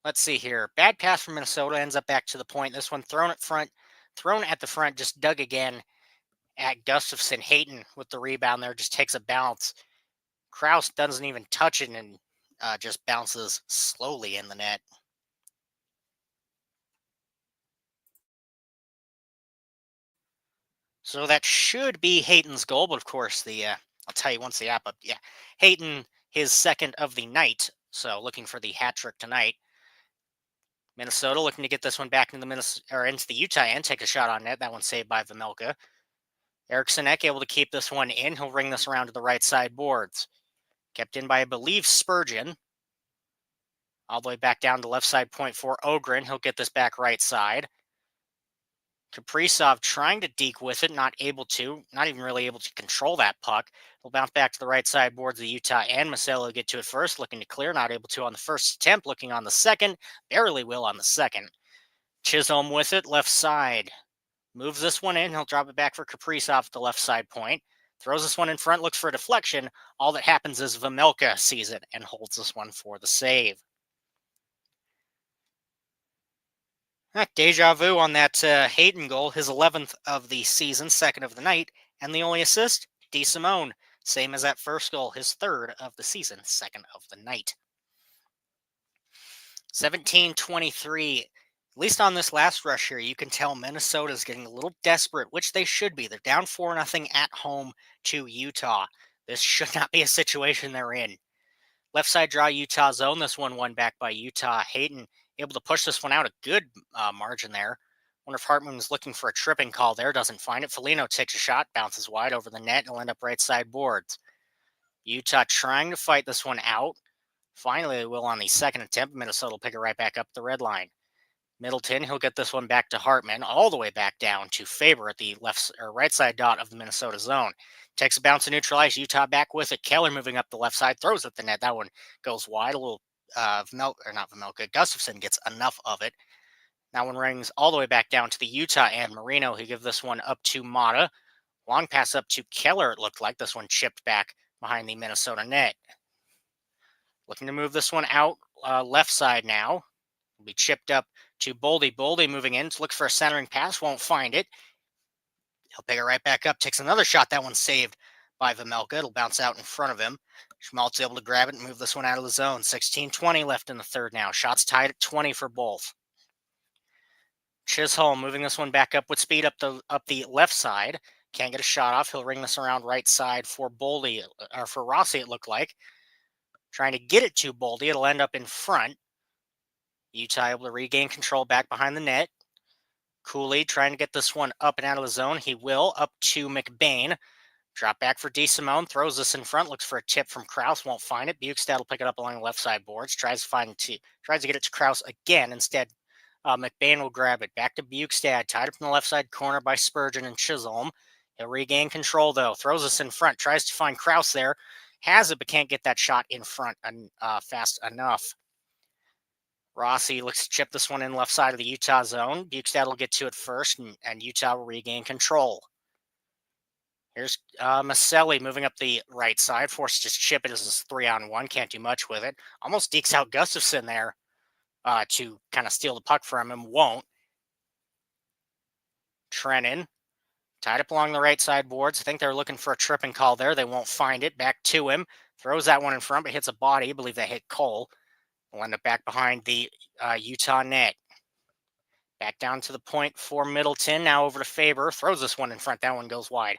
[SPEAKER 1] Let's see here. Bad pass from Minnesota, ends up back to the point. This one thrown at the front, just dug again at Gustafsson. Hayton with the rebound there, just takes a bounce. Kraus doesn't even touch it and just bounces slowly in the net. So that should be Hayton's goal, but of course, I'll tell you once the app up. Yeah, Hayton, his second of the night. So looking for the hat trick tonight. Minnesota looking to get this one back into the Utah end. Take a shot on net. That one saved by Vejmelka. Eriksson Ek able to keep this one in. He'll ring this around to the right side boards. Kept in by, I believe, Spurgeon. All the way back down to left side point for Ogren. He'll get this back right side. Kaprizov trying to deke with it, not able to, not even really able to control that puck. He'll bounce back to the right side boards of the Utah end. Masello will get to it first, looking to clear, not able to on the first attempt, looking on the second, barely will on the second. Chisholm with it, left side. Moves this one in, he'll drop it back for Kaprizov at the left side point. Throws this one in front, looks for a deflection. All that happens is Vejmelka sees it and holds this one for the save. Deja vu on that Hayden goal, his 11th of the season, second of the night, and the only assist, DeSimone. Same as that first goal, his third of the season, second of the night. 17-23. At least on this last rush here, you can tell Minnesota's getting a little desperate, which they should be. They're down 4-0 at home to Utah. This should not be a situation they're in. Left side draw, Utah zone. This one back by Utah. Hayden able to push this one out a good margin there. Wonder if Hartman was looking for a tripping call there. Doesn't find it. Foligno takes a shot, bounces wide over the net. He'll end up right side boards. Utah trying to fight this one out. Finally, they will on the second attempt. Minnesota will pick it right back up the red line. Middleton, he'll get this one back to Hartman, all the way back down to Faber at the left or right side dot of the Minnesota zone. Takes a bounce to neutralize. Utah back with it. Keller moving up the left side, throws at the net. That one goes wide. A little not Vmelka. Gustafson gets enough of it. That one rings all the way back down to the Utah end. Marino, he gives this one up to Mata. Long pass up to Keller, it looked like. This one chipped back behind the Minnesota net. Looking to move this one out left side now. Will be chipped up to Boldy. Boldy moving in to look for a centering pass. Won't find it. He'll pick it right back up. Takes another shot. That one's saved by Vmelka. It'll bounce out in front of him. Schmaltz able to grab it and move this one out of the zone. 16-20 left in the third now. Shots tied at 20 for both. Chisholm moving this one back up with speed up the left side. Can't get a shot off. He'll ring this around right side for Boldy, or for Rossi, it looked like. Trying to get it to Boldy. It'll end up in front. Utah able to regain control back behind the net. Cooley trying to get this one up and out of the zone. He will, up to McBain. Drop back for DeSimone. Throws this in front. Looks for a tip from Krause. Won't find it. Bukestad will pick it up along the left side boards. Tries to get it to Krause again. Instead, McBain will grab it. Back to Bukestad. Tied up in the left side corner by Spurgeon and Chisholm. He'll regain control, though. Throws this in front. Tries to find Krause there. Has it, but can't get that shot in front fast enough. Rossi looks to chip this one in left side of the Utah zone. Bukestad will get to it first, and Utah will regain control. Here's Maselli moving up the right side. Forced to chip it as a 3-on-1. Can't do much with it. Almost dekes out Gustafson there to kind of steal the puck from him. Won't. Trennan tied up along the right side boards. I think they're looking for a tripping call there. They won't find it. Back to him. Throws that one in front, but hits a body. I believe that hit Cole. Will end up back behind the Utah net. Back down to the point for Middleton. Now over to Faber. Throws this one in front. That one goes wide.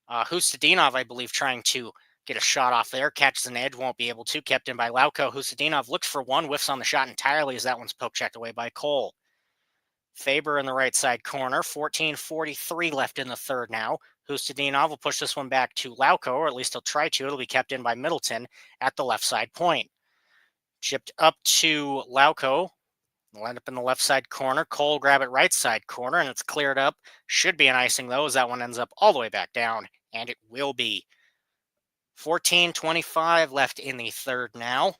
[SPEAKER 1] Hustadinov, I believe, trying to get a shot off there. Catches an edge. Won't be able to. Kept in by Lauko. Hustadinov looks for one. Whiffs on the shot entirely as that one's poke checked away by Cole. Faber in the right side corner. 14:43 left in the third now. Hustadinov will push this one back to Lauko, or at least he'll try to. It'll be kept in by Middleton at the left side point. Chipped up to Lauko. Will end up in the left side corner. Cole grab it right side corner, and it's cleared up. Should be an icing, though, as that one ends up all the way back down, and it will be. 14:25 left in the third now.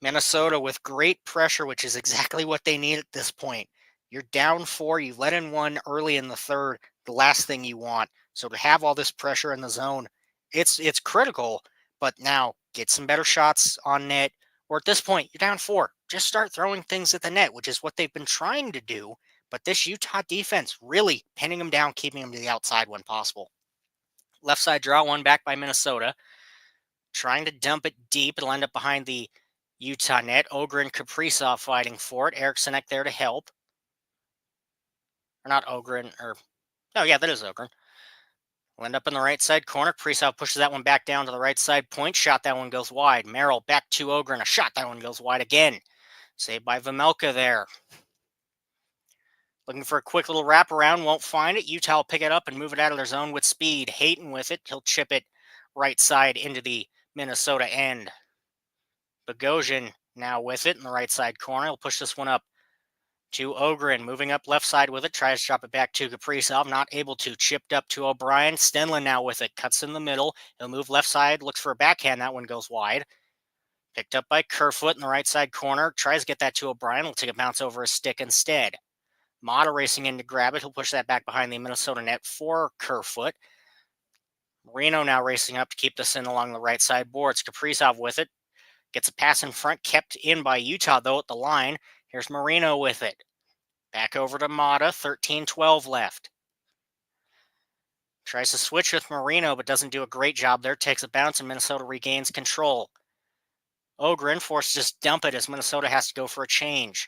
[SPEAKER 1] Minnesota with great pressure, which is exactly what they need at this point. You're down 4. You let in one early in the third. The last thing you want. So to have all this pressure in the zone, it's critical. But now get some better shots on net. Or at this point, you're down 4. Just start throwing things at the net, which is what they've been trying to do. But this Utah defense really pinning them down, keeping them to the outside when possible. Left side draw, one back by Minnesota. Trying to dump it deep. It'll end up behind the Utah net. Ogren, Kaprizov fighting for it. Eriksson there to help. Or not Ogren, or... Oh, yeah, that is Ogren. Will end up in the right side corner. Kaprizov pushes that one back down to the right side point. Shot, that one goes wide. Merrill back to Ogren. A shot, that one goes wide again. Saved by Vmelka there. Looking for a quick little wraparound. Won't find it. Utah will pick it up and move it out of their zone with speed. Hayton with it. He'll chip it right side into the Minnesota end. Bogosian now with it in the right side corner. He'll push this one up to Ogren. Moving up left side with it. Tries to drop it back to Kaprizov. Not able to. Chipped up to O'Brien. Stenlin now with it. Cuts in the middle. He'll move left side. Looks for a backhand. That one goes wide. Picked up by Kerfoot in the right side corner. Tries to get that to O'Brien. Will take a bounce over his stick instead. Mata racing in to grab it. He'll push that back behind the Minnesota net for Kerfoot. Marino now racing up to keep this in along the right side boards. Kaprizov with it. Gets a pass in front. Kept in by Utah, though, at the line. Here's Marino with it. Back over to Mata. 13:12 left. Tries to switch with Marino, but doesn't do a great job there. Takes a bounce, and Minnesota regains control. Ogren forced to just dump it as Minnesota has to go for a change.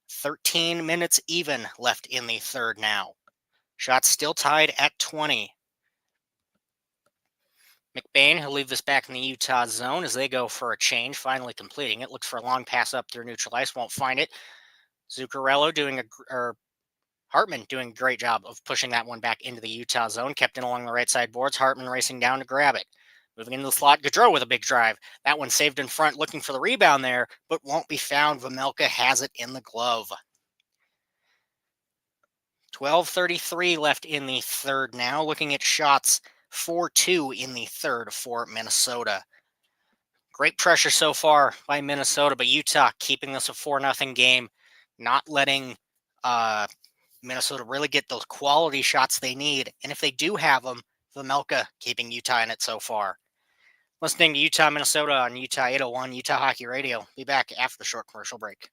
[SPEAKER 1] 13 minutes even left in the third now. Shots still tied at 20. McBain, he'll leave this back in the Utah zone as they go for a change, finally completing it. Looks for a long pass up through neutral ice, won't find it. Zuccarello Hartman doing a great job of pushing that one back into the Utah zone. Kept in along the right side boards. Hartman racing down to grab it. Moving into the slot, Gaudreau with a big drive. That one saved in front, looking for the rebound there, but won't be found. Vejmelka has it in the glove. 12:33 left in the third now. Looking at shots, 4-2 in the third for Minnesota. Great pressure so far by Minnesota, but Utah keeping this a 4-0 game, not letting Minnesota really get those quality shots they need. And if they do have them, Vejmelka keeping Utah in it so far. Listening to Utah, Minnesota on Utah 801, Utah Hockey Radio. Be back after the short commercial break.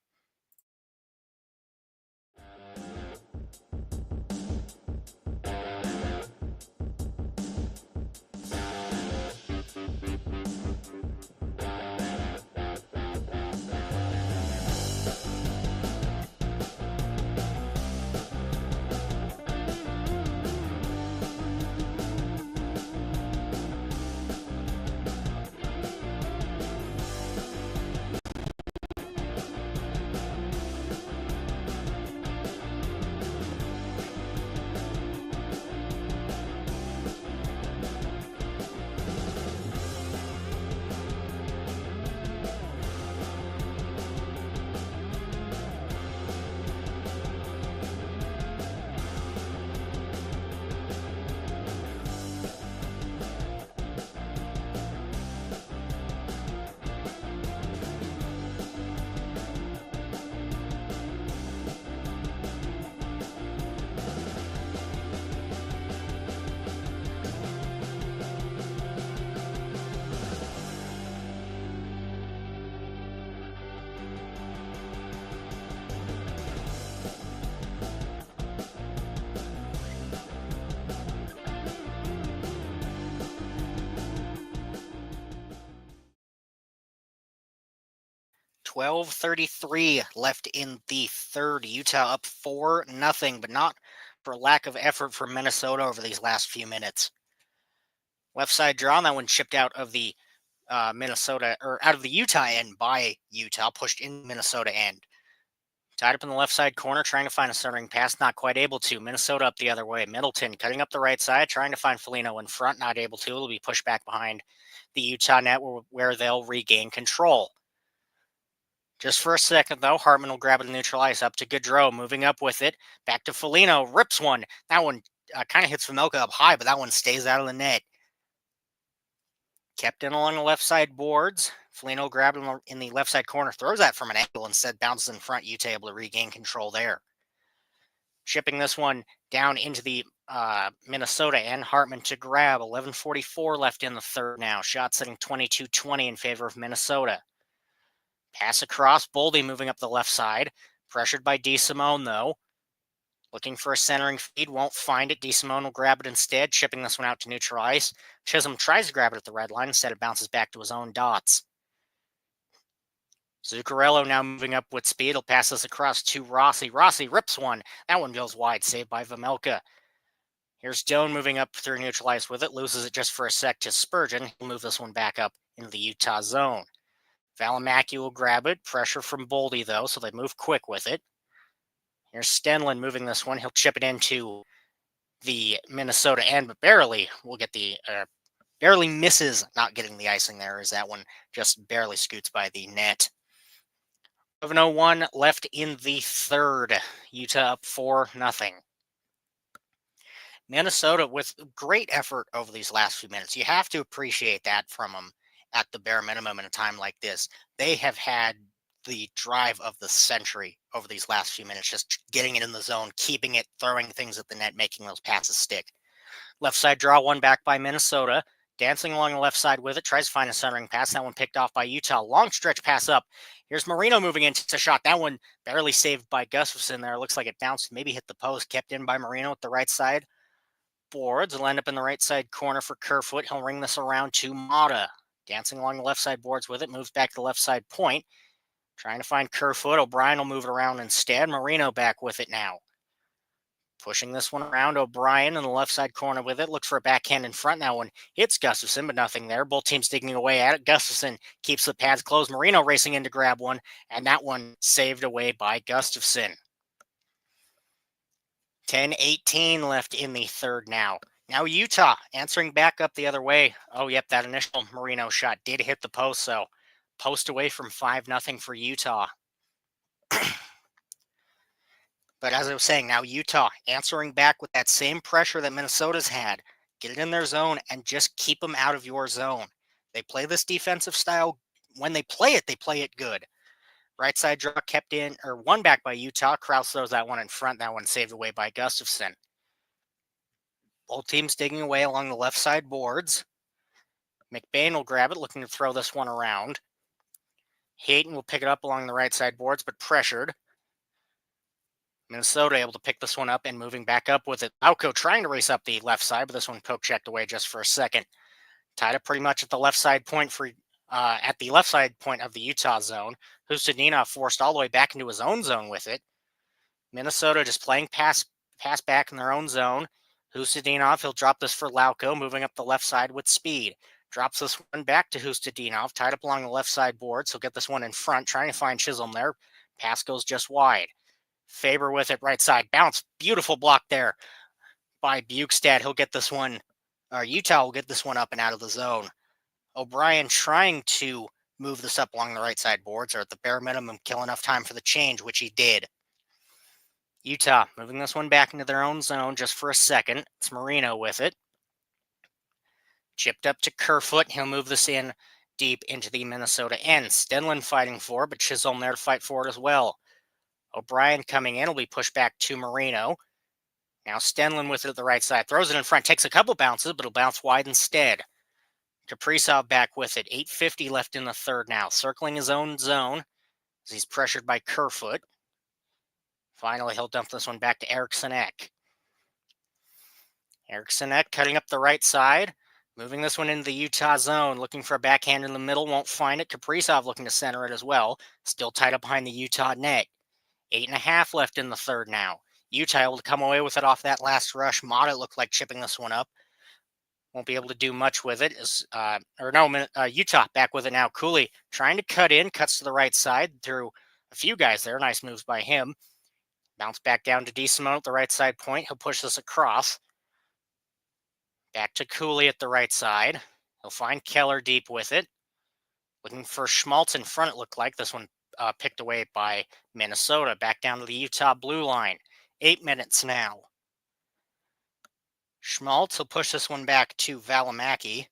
[SPEAKER 1] $12:33 left in the third. Utah up 4-0, but not for lack of effort from Minnesota over these last few minutes. Left side draw, and that one chipped out of the Minnesota, or out of the Utah end by Utah, pushed in Minnesota end. Tied up in the left side corner, trying to find a centering pass, not quite able to. Minnesota up the other way. Middleton cutting up the right side, trying to find Foligno in front, not able to. It'll be pushed back behind the Utah net where they'll regain control. Just for a second, though, Hartman will grab it and neutral ice. Up to Gaudreau, moving up with it. Back to Foligno, rips one. That one kind of hits Vejmelka up high, but that one stays out of the net. Kept in along the left side boards. Foligno grabbed him in the left side corner, throws that from an angle, instead bounces in front. Utah able to regain control there. Shipping this one down into the Minnesota and Hartman to grab. 11:44 left in the third now. Shot sitting 22-20 in favor of Minnesota. Pass across, Boldy moving up the left side. Pressured by DeSimone, though. Looking for a centering feed, won't find it. DeSimone will grab it instead, chipping this one out to neutral ice. Chisholm tries to grab it at the red line, instead it bounces back to his own dots. Zuccarello now moving up with speed. He'll pass this across to Rossi. Rossi rips one. That one goes wide, saved by Vejmelka. Here's Doan moving up through neutral ice with it. Loses it just for a sec to Spurgeon. He'll move this one back up into the Utah zone. Valimaki will grab it. Pressure from Boldy, though, so they move quick with it. Here's Stenlund moving this one. He'll chip it into the Minnesota end, but barely will get the barely misses not getting the icing there, as that one just barely scoots by the net. 11:01 left in the third. Utah up 4-0. Minnesota with great effort over these last few minutes. You have to appreciate that from them at the bare minimum in a time like this. They have had the drive of the century over these last few minutes, just getting it in the zone, keeping it, throwing things at the net, making those passes stick. Left side draw, one back by Minnesota. Dancing along the left side with it, tries to find a centering pass. That one picked off by Utah. Long stretch pass up. Here's Marino moving in to shot. That one barely saved by Gustafson there. Looks like it bounced, maybe hit the post. Kept in by Marino at the right side boards. Will end up in the right side corner for Kerfoot. He'll ring this around to Mata. Dancing along the left side boards with it. Moves back to the left side point. Trying to find Kerfoot. O'Brien will move it around instead. Marino back with it now. Pushing this one around. O'Brien in the left side corner with it. Looks for a backhand in front. That one hits Gustafson, but nothing there. Both teams digging away at it. Gustafson keeps the pads closed. Marino racing in to grab one, and that one saved away by Gustafson. 10:18 left in the third now. Now Utah answering back up the other way. Oh, yep, that initial Marino shot did hit the post, so post away from 5-0 for Utah. But as I was saying, now Utah answering back with that same pressure that Minnesota's had. Get it in their zone and just keep them out of your zone. They play this defensive style. When they play it good. Right side draw kept in, or one back by Utah. Krause throws that one in front. That one saved away by Gustafson. Both teams digging away along the left side boards. McBain will grab it, looking to throw this one around. Hayton will pick it up along the right side boards, but pressured. Minnesota able to pick this one up and moving back up with it. Lauko trying to race up the left side, but this one poke checked away just for a second. Tied up pretty much at the left side point of the Utah zone. Hustadinov forced all the way back into his own zone with it. Minnesota just playing pass back in their own zone. Hustadinov, he'll drop this for Lauko, moving up the left side with speed. Drops this one back to Hustadinov, tied up along the left side boards. He'll get this one in front, trying to find Chisholm there. Pass goes just wide. Faber with it, right side. Bounce. Beautiful block there by Bukestad. He'll get this one, or Utah will get this one up and out of the zone. O'Brien trying to move this up along the right side boards, or at the bare minimum, kill enough time for the change, which he did. Utah moving this one back into their own zone just for a second. It's Marino with it. Chipped up to Kerfoot. He'll move this in deep into the Minnesota end. Stenlin fighting for it, but Chisholm there to fight for it as well. O'Brien coming in will be pushed back to Marino. Now Stenlin with it at the right side. Throws it in front. Takes a couple bounces, but it'll bounce wide instead. Kaprizov back with it. 8:50 left in the third now. Circling his own zone as he's pressured by Kerfoot. Finally, he'll dump this one back to Eriksson Ek. Eriksson Ek cutting up the right side. Moving this one into the Utah zone. Looking for a backhand in the middle. Won't find it. Kaprizov looking to center it as well. Still tied up behind the Utah net. 8.5 left in the third now. Utah able to come away with it off that last rush. Mata looked like chipping this one up. Won't be able to do much with it. Utah back with it now. Cooley trying to cut in. Cuts to the right side through a few guys there. Nice moves by him. Bounce back down to DeSimone at the right side point. He'll push this across. Back to Cooley at the right side. He'll find Keller deep with it. Looking for Schmaltz in front, it looked like. This one picked away by Minnesota. Back down to the Utah blue line. 8 minutes now. Schmaltz will push this one back to Valimaki.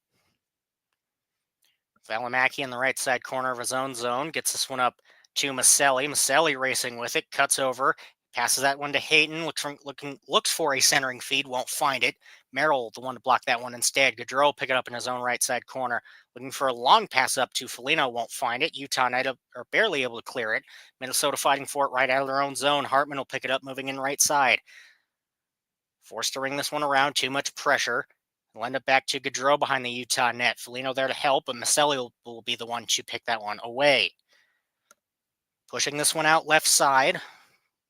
[SPEAKER 1] Valimaki in the right side corner of his own zone. Gets this one up to Maselli. Maselli racing with it. Cuts over. Passes that one to Hayton. Looks for a centering feed. Won't find it. Merrill, the one to block that one instead. Gaudreau pick it up in his own right side corner. Looking for a long pass up to Foligno. Won't find it. Utah Knight are barely able to clear it. Minnesota fighting for it right out of their own zone. Hartman will pick it up, moving in right side. Forced to ring this one around. Too much pressure. We'll end up back to Gaudreau behind the Utah net. Foligno there to help, but Maselli will be the one to pick that one away. Pushing this one out left side.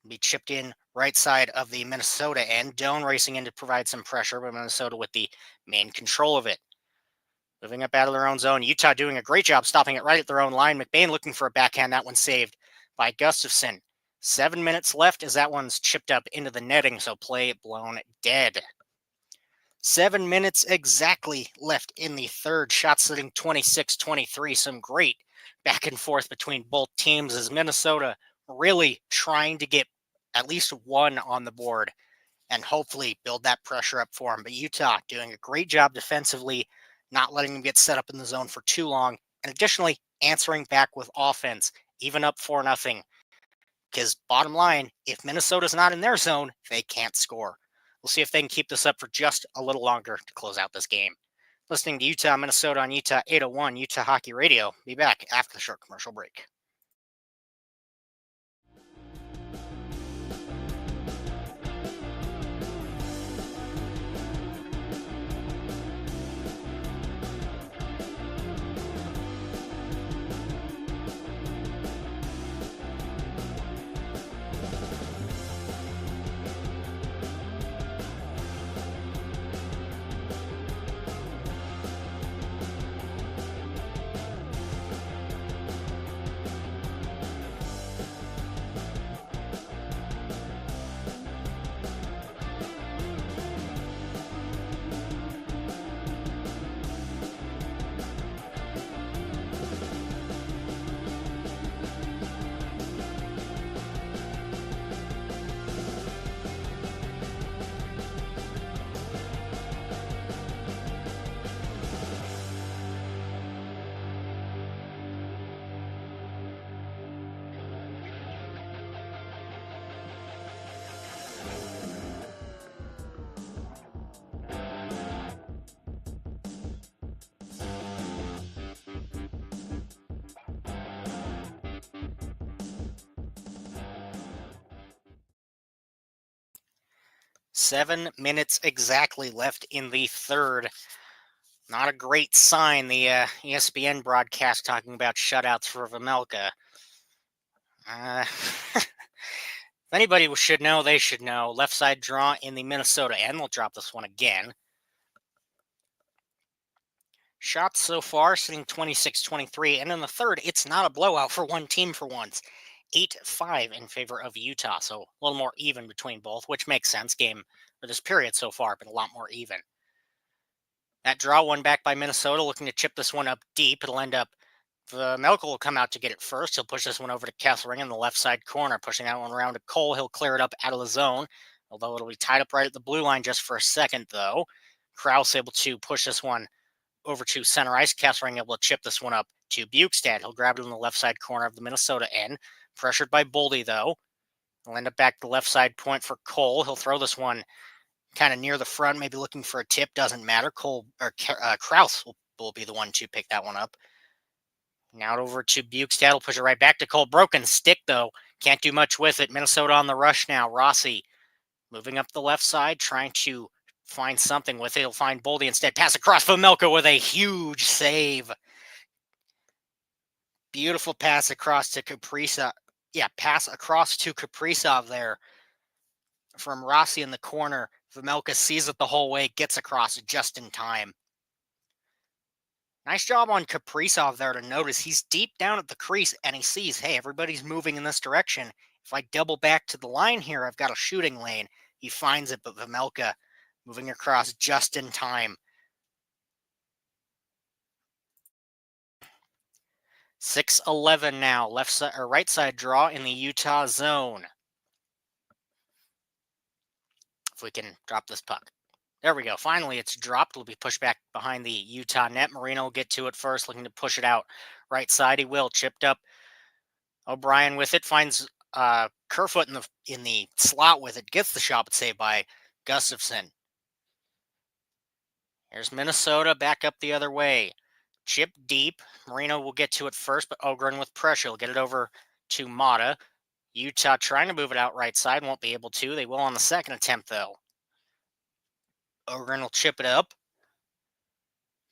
[SPEAKER 1] Be chipped in right side of the Minnesota end. Doan racing in to provide some pressure, but Minnesota with the main control of it. Moving up out of their own zone. Utah doing a great job stopping it right at their own line. McBain looking for a backhand. That one saved by Gustafson. 7 minutes left as that one's chipped up into the netting, so play blown dead. 7 minutes exactly left in the third. Shot sitting 26-23. Some great back and forth between both teams as Minnesota really trying to get at least one on the board and hopefully build that pressure up for them. But Utah doing a great job defensively, not letting them get set up in the zone for too long, and additionally answering back with offense, even up 4-0. Because bottom line, if Minnesota's not in their zone, they can't score. We'll see if they can keep this up for just a little longer to close out this game. Listening to Utah, Minnesota on Utah 801 Utah Hockey Radio. Be back after the short commercial break. 7 minutes exactly left in the third. Not a great sign, the ESPN broadcast talking about shutouts for Vemelka. If anybody should know, they should know. Left side draw in the Minnesota end. We'll drop this one again. Shots so far sitting 26-23, and in the third, it's not a blowout for one team for once. 8-5 in favor of Utah, so a little more even between both, which makes sense. Game for this period so far, but a lot more even. That draw one back by Minnesota, looking to chip this one up deep. It'll end up, Melkel will come out to get it first. He'll push this one over to Kessling in the left side corner, pushing that one around to Cole. He'll clear it up out of the zone, although it'll be tied up right at the blue line just for a second, though. Kraus able to push this one over to center ice. Kessling able to chip this one up to Bukestad. He'll grab it in the left side corner of the Minnesota end. Pressured by Boldy, though. He'll end up back to the left side point for Cole. He'll throw this one kind of near the front, maybe looking for a tip. Doesn't matter. Cole or Kraus will be the one to pick that one up. Now over to Bukestad. Will push it right back to Cole. Broken stick, though. Can't do much with it. Minnesota on the rush now. Rossi moving up the left side, trying to find something with it. He'll find Boldy instead. Pass across Vemelka with a huge save. Beautiful pass across to Kaprizov. Yeah, pass across to Kaprizov there from Rossi in the corner. Vemelka sees it the whole way, gets across just in time. Nice job on Kaprizov there to notice he's deep down at the crease and he sees, hey, everybody's moving in this direction. If I double back to the line here, I've got a shooting lane. He finds it, but Vemelka moving across just in time. 6-11 now, left side or right side draw in the Utah zone. If we can drop this puck. There we go. Finally, it's dropped. It'll be pushed back behind the Utah net. Marino will get to it first, looking to push it out right side. He will. Chipped up. O'Brien with it. Finds Kerfoot in the slot with it. Gets the shot, but saved by Gustafson. Here's Minnesota back up the other way. Chip deep. Marino will get to it first, but Ogren with pressure. He'll get it over to Mata. Utah trying to move it out right side. Won't be able to. They will on the second attempt, though. Ogren will chip it up.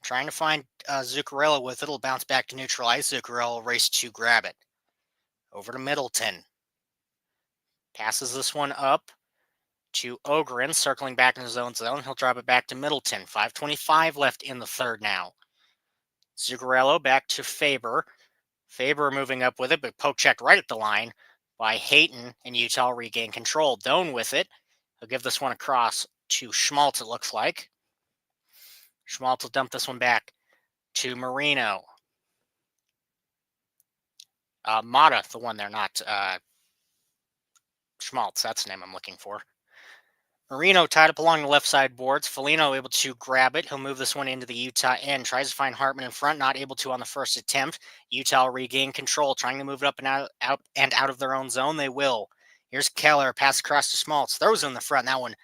[SPEAKER 1] Trying to find Zuccarello with it. It'll bounce back to neutral ice. Zuccarello will race to grab it. Over to Middleton. Passes this one up to Ogren, circling back in his own zone. He'll drop it back to Middleton. 5:25 left in the third now. Zuccarello back to Faber. Faber moving up with it, but poke checked right at the line by Hayton, and Utah regain control. Doan with it. He'll give this one across to Schmaltz, it looks like. Schmaltz will dump this one back to Marino. Mata, the one there, not Schmaltz. That's the name I'm looking for. Marino tied up along the left side boards. Foligno able to grab it. He'll move this one into the Utah end. Tries to find Hartman in front. Not able to on the first attempt. Utah regain control. Trying to move it up and out of their own zone. They will. Here's Keller. Pass across to Schmaltz. Throws in the front. That one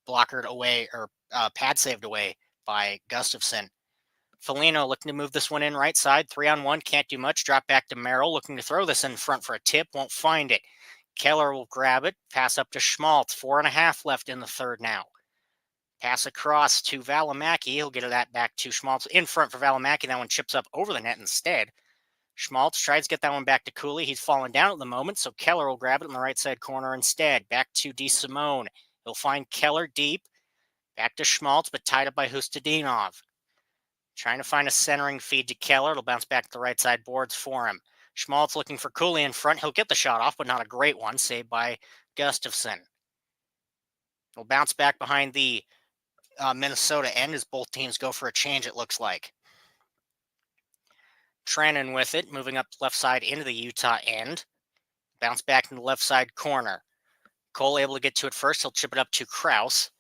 [SPEAKER 1] blockered away or pad saved away by Gustafson. Foligno looking to move this one in right side. 3-on-1. Can't do much. Drop back to Merrill. Looking to throw this in front for a tip. Won't find it. Keller will grab it. Pass up to Schmaltz. 4.5 left in the third now. Pass across to Valimaki. He'll get that back to Schmaltz in front for Valimaki. That one chips up over the net instead. Schmaltz tries to get that one back to Cooley. He's falling down at the moment, so Keller will grab it in the right side corner instead. Back to DeSimone. He'll find Keller deep. Back to Schmaltz, but tied up by Hustadinov. Trying to find a centering feed to Keller. It'll bounce back to the right side boards for him. Schmaltz looking for Cooley in front. He'll get the shot off, but not a great one. Saved by Gustafson. He'll bounce back behind the Minnesota end as both teams go for a change, it looks like. Trennan with it, moving up left side into the Utah end. Bounce back in the left side corner. Cole able to get to it first. He'll chip it up to Kraus.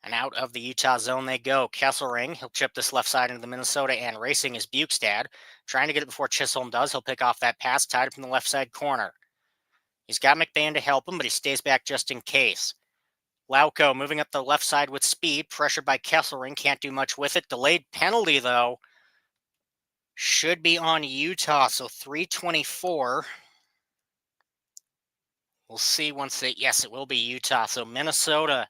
[SPEAKER 1] And out of the Utah zone they go. Kesselring, he'll chip this left side into the Minnesota end. Racing is Bukestad. Trying to get it before Chisholm does. He'll pick off that pass, tied up in the left side corner. He's got McBain to help him, but he stays back just in case. Lauko moving up the left side with speed. Pressured by Kesselring. Can't do much with it. Delayed penalty, though. Should be on Utah, so 3:24 We'll see once they. Yes, it will be Utah. So Minnesota.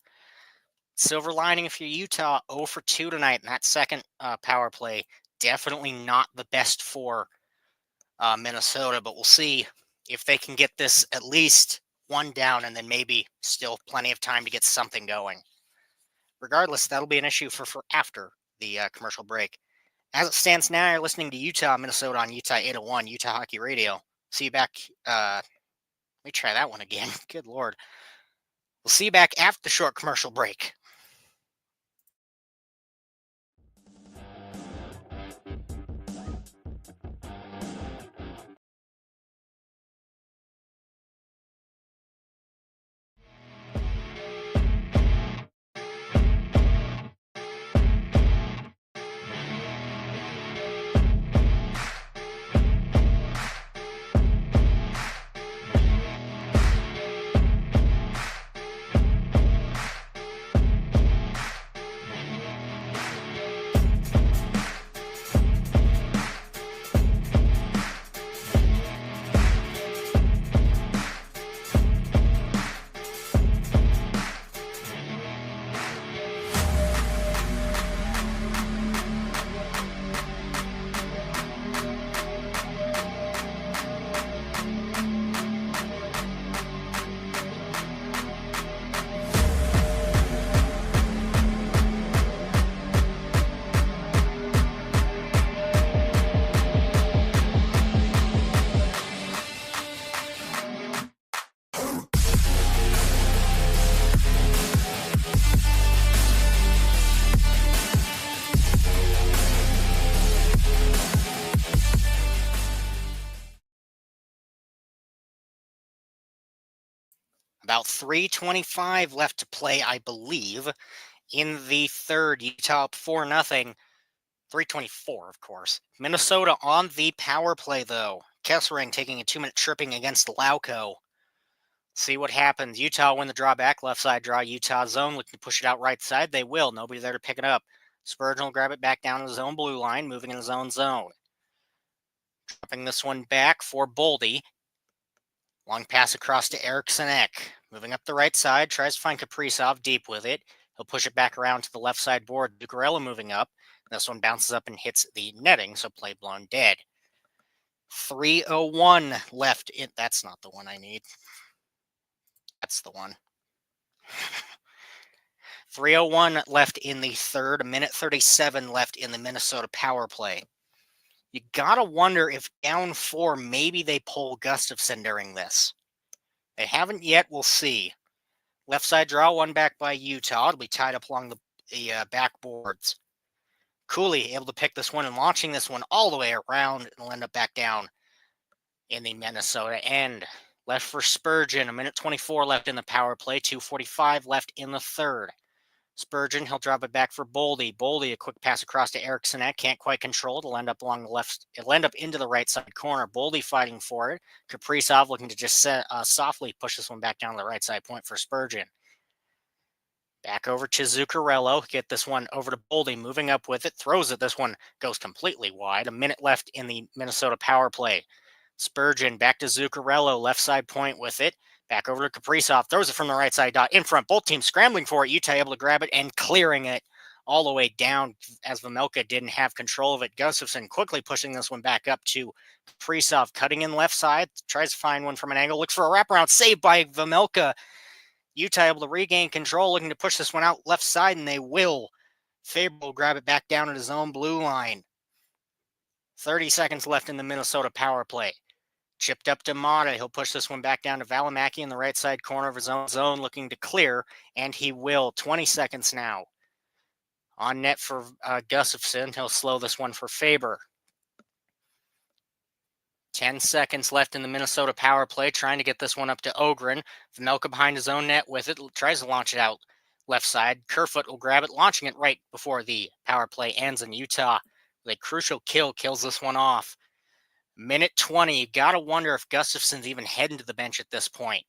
[SPEAKER 1] Silver lining if you're Utah, 0 for 2 tonight in that second power play. Definitely not the best for Minnesota, but we'll see if they can get this at least one down and then maybe still plenty of time to get something going. Regardless, that'll be an issue for after the commercial break. As it stands now, you're listening to Utah, Minnesota on Utah 801, Utah Hockey Radio. See you back. Let me try that one again. Good Lord. We'll see you back after the short commercial break. About 3:25 left to play, I believe, in the third. Utah up 4-0. 3:24, of course. Minnesota on the power play, though. Kessering taking a 2-minute tripping against Lauco. See what happens. Utah win the draw back. Left side draw. Utah zone looking to push it out right side. They will. Nobody there to pick it up. Spurgeon will grab it back down to his own blue line, moving in his own zone. Dropping this one back for Boldy. Long pass across to Eriksson Ek. Moving up the right side, tries to find Kaprizov deep with it. He'll push it back around to the left side board. Zuccarello moving up. This one bounces up and hits the netting, so play blown dead. 3:01 left in. That's not the one I need. That's the one. 3:01 left in the third. 1:37 left in the Minnesota power play. You gotta wonder if down 4, maybe they pull Gustafsson during this. They haven't yet. We'll see. Left side draw, one back by Utah. It'll be tied up along the backboards. Cooley able to pick this one and launching this one all the way around, and will end up back down in the Minnesota end. Left for Spurgeon. 1:24 left in the power play. 2:45 left in the third. Spurgeon, he'll drop it back for Boldy. Boldy, a quick pass across to Eriksson. Can't quite control it. It'll end up along the left. It'll end up into the right side corner. Boldy fighting for it. Kaprizov looking to just softly push this one back down to the right side point for Spurgeon. Back over to Zuccarello. Get this one over to Boldy. Moving up with it. Throws it. This one goes completely wide. A minute left in the Minnesota power play. Spurgeon back to Zuccarello. Left side point with it. Back over to Kaprizov. Throws it from the right side dot in front. Both teams scrambling for it. Utah able to grab it and clearing it all the way down as Vejmelka didn't have control of it. Gustafsson quickly pushing this one back up to Kaprizov. Cutting in left side. Tries to find one from an angle. Looks for a wraparound. Saved by Vejmelka. Utah able to regain control. Looking to push this one out left side, and they will. Faber will grab it back down at his own blue line. 30 seconds left in the Minnesota power play. Chipped up to Mata. He'll push this one back down to Valimaki in the right side corner of his own zone, looking to clear, and he will. 20 seconds now. On net for Gustafsson. He'll slow this one for Faber. 10 seconds left in the Minnesota power play, trying to get this one up to Ogren. Vejmelka behind his own net with it, tries to launch it out left side. Kerfoot will grab it, launching it right before the power play ends, and Utah, with a crucial kill, kills this one off. 1:20. You got to wonder if Gustafsson's even heading to the bench at this point.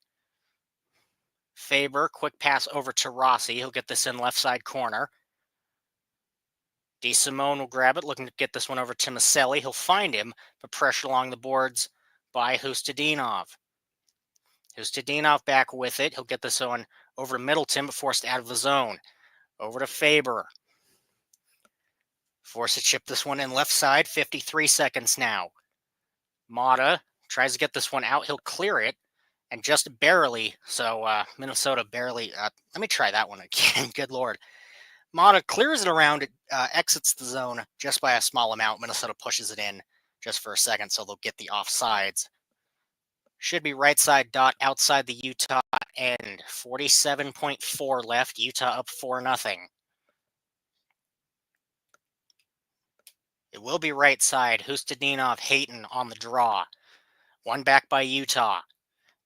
[SPEAKER 1] Faber, quick pass over to Rossi. He'll get this in left side corner. DeSimone will grab it, looking to get this one over to Maselli. He'll find him, but pressure along the boards by Hustadinov. Hustadinov back with it. He'll get this one over to Middleton, but forced out of the zone. Over to Faber. Forced to chip this one in left side. 53 seconds now. Mata tries to get this one out. He'll clear it, and just barely. So Minnesota barely. Let me try that one again. Good Lord. Mata clears it around. It exits the zone just by a small amount. Minnesota pushes it in just for a second, so they'll get the offsides. Should be right side dot outside the Utah end. 47.4 left. Utah up 4-0. It will be right side. Hustadinov, Hayton on the draw. One back by Utah.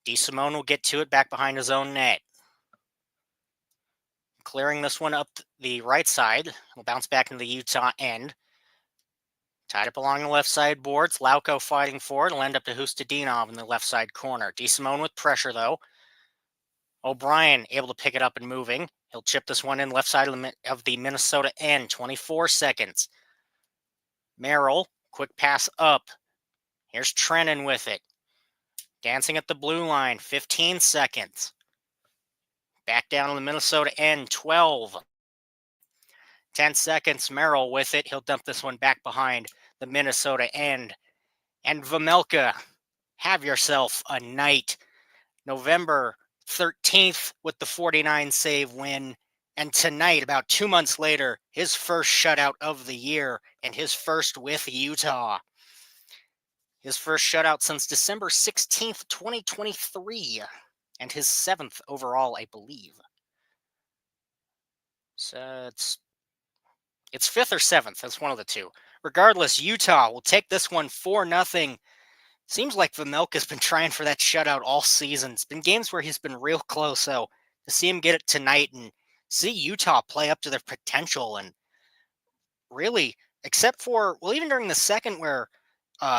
[SPEAKER 1] DeSimone will get to it back behind his own net. Clearing this one up the right side. Will bounce back into the Utah end. Tied up along the left side boards. Lauko fighting for it. It'll end up to Hustadinov in the left side corner. DeSimone with pressure, though. O'Brien able to pick it up and moving. He'll chip this one in left side of the Minnesota end. 24 seconds. Merrill, quick pass up. Here's Trennan with it. Dancing at the blue line. 15 seconds. Back down to the Minnesota end. 12. 10 seconds. Merrill with it. He'll dump this one back behind the Minnesota end. And Vejmelka, have yourself a night. November 13th with the 49 save win. And tonight, about 2 months later, his first shutout of the year and his first with Utah. His first shutout since December 16th, 2023. And his 7th overall, I believe. So it's 5th or 7th. That's one of the two. Regardless, Utah will take this one 4-0. Seems like Vejmelka's been trying for that shutout all season. It's been games where he's been real close. So to see him get it tonight and see Utah play up to their potential, and really, except for, well, even during the second where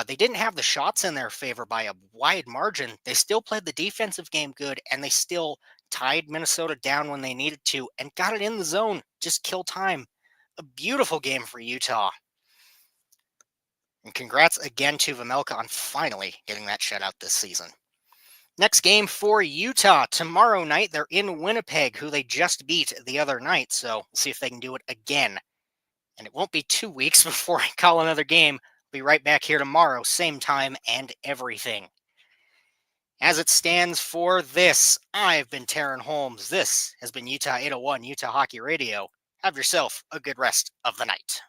[SPEAKER 1] they didn't have the shots in their favor by a wide margin, they still played the defensive game good, and they still tied Minnesota down when they needed to and got it in the zone. Just kill time. A beautiful game for Utah. And congrats again to Vejmelka on finally getting that shutout this season. Next game for Utah. Tomorrow night, they're in Winnipeg, who they just beat the other night. So we'll see if they can do it again. And it won't be 2 weeks before I call another game. I'll be right back here tomorrow, same time and everything. As it stands for this, I've been Taryn Holmes. This has been Utah 801, Utah Hockey Radio. Have yourself a good rest of the night.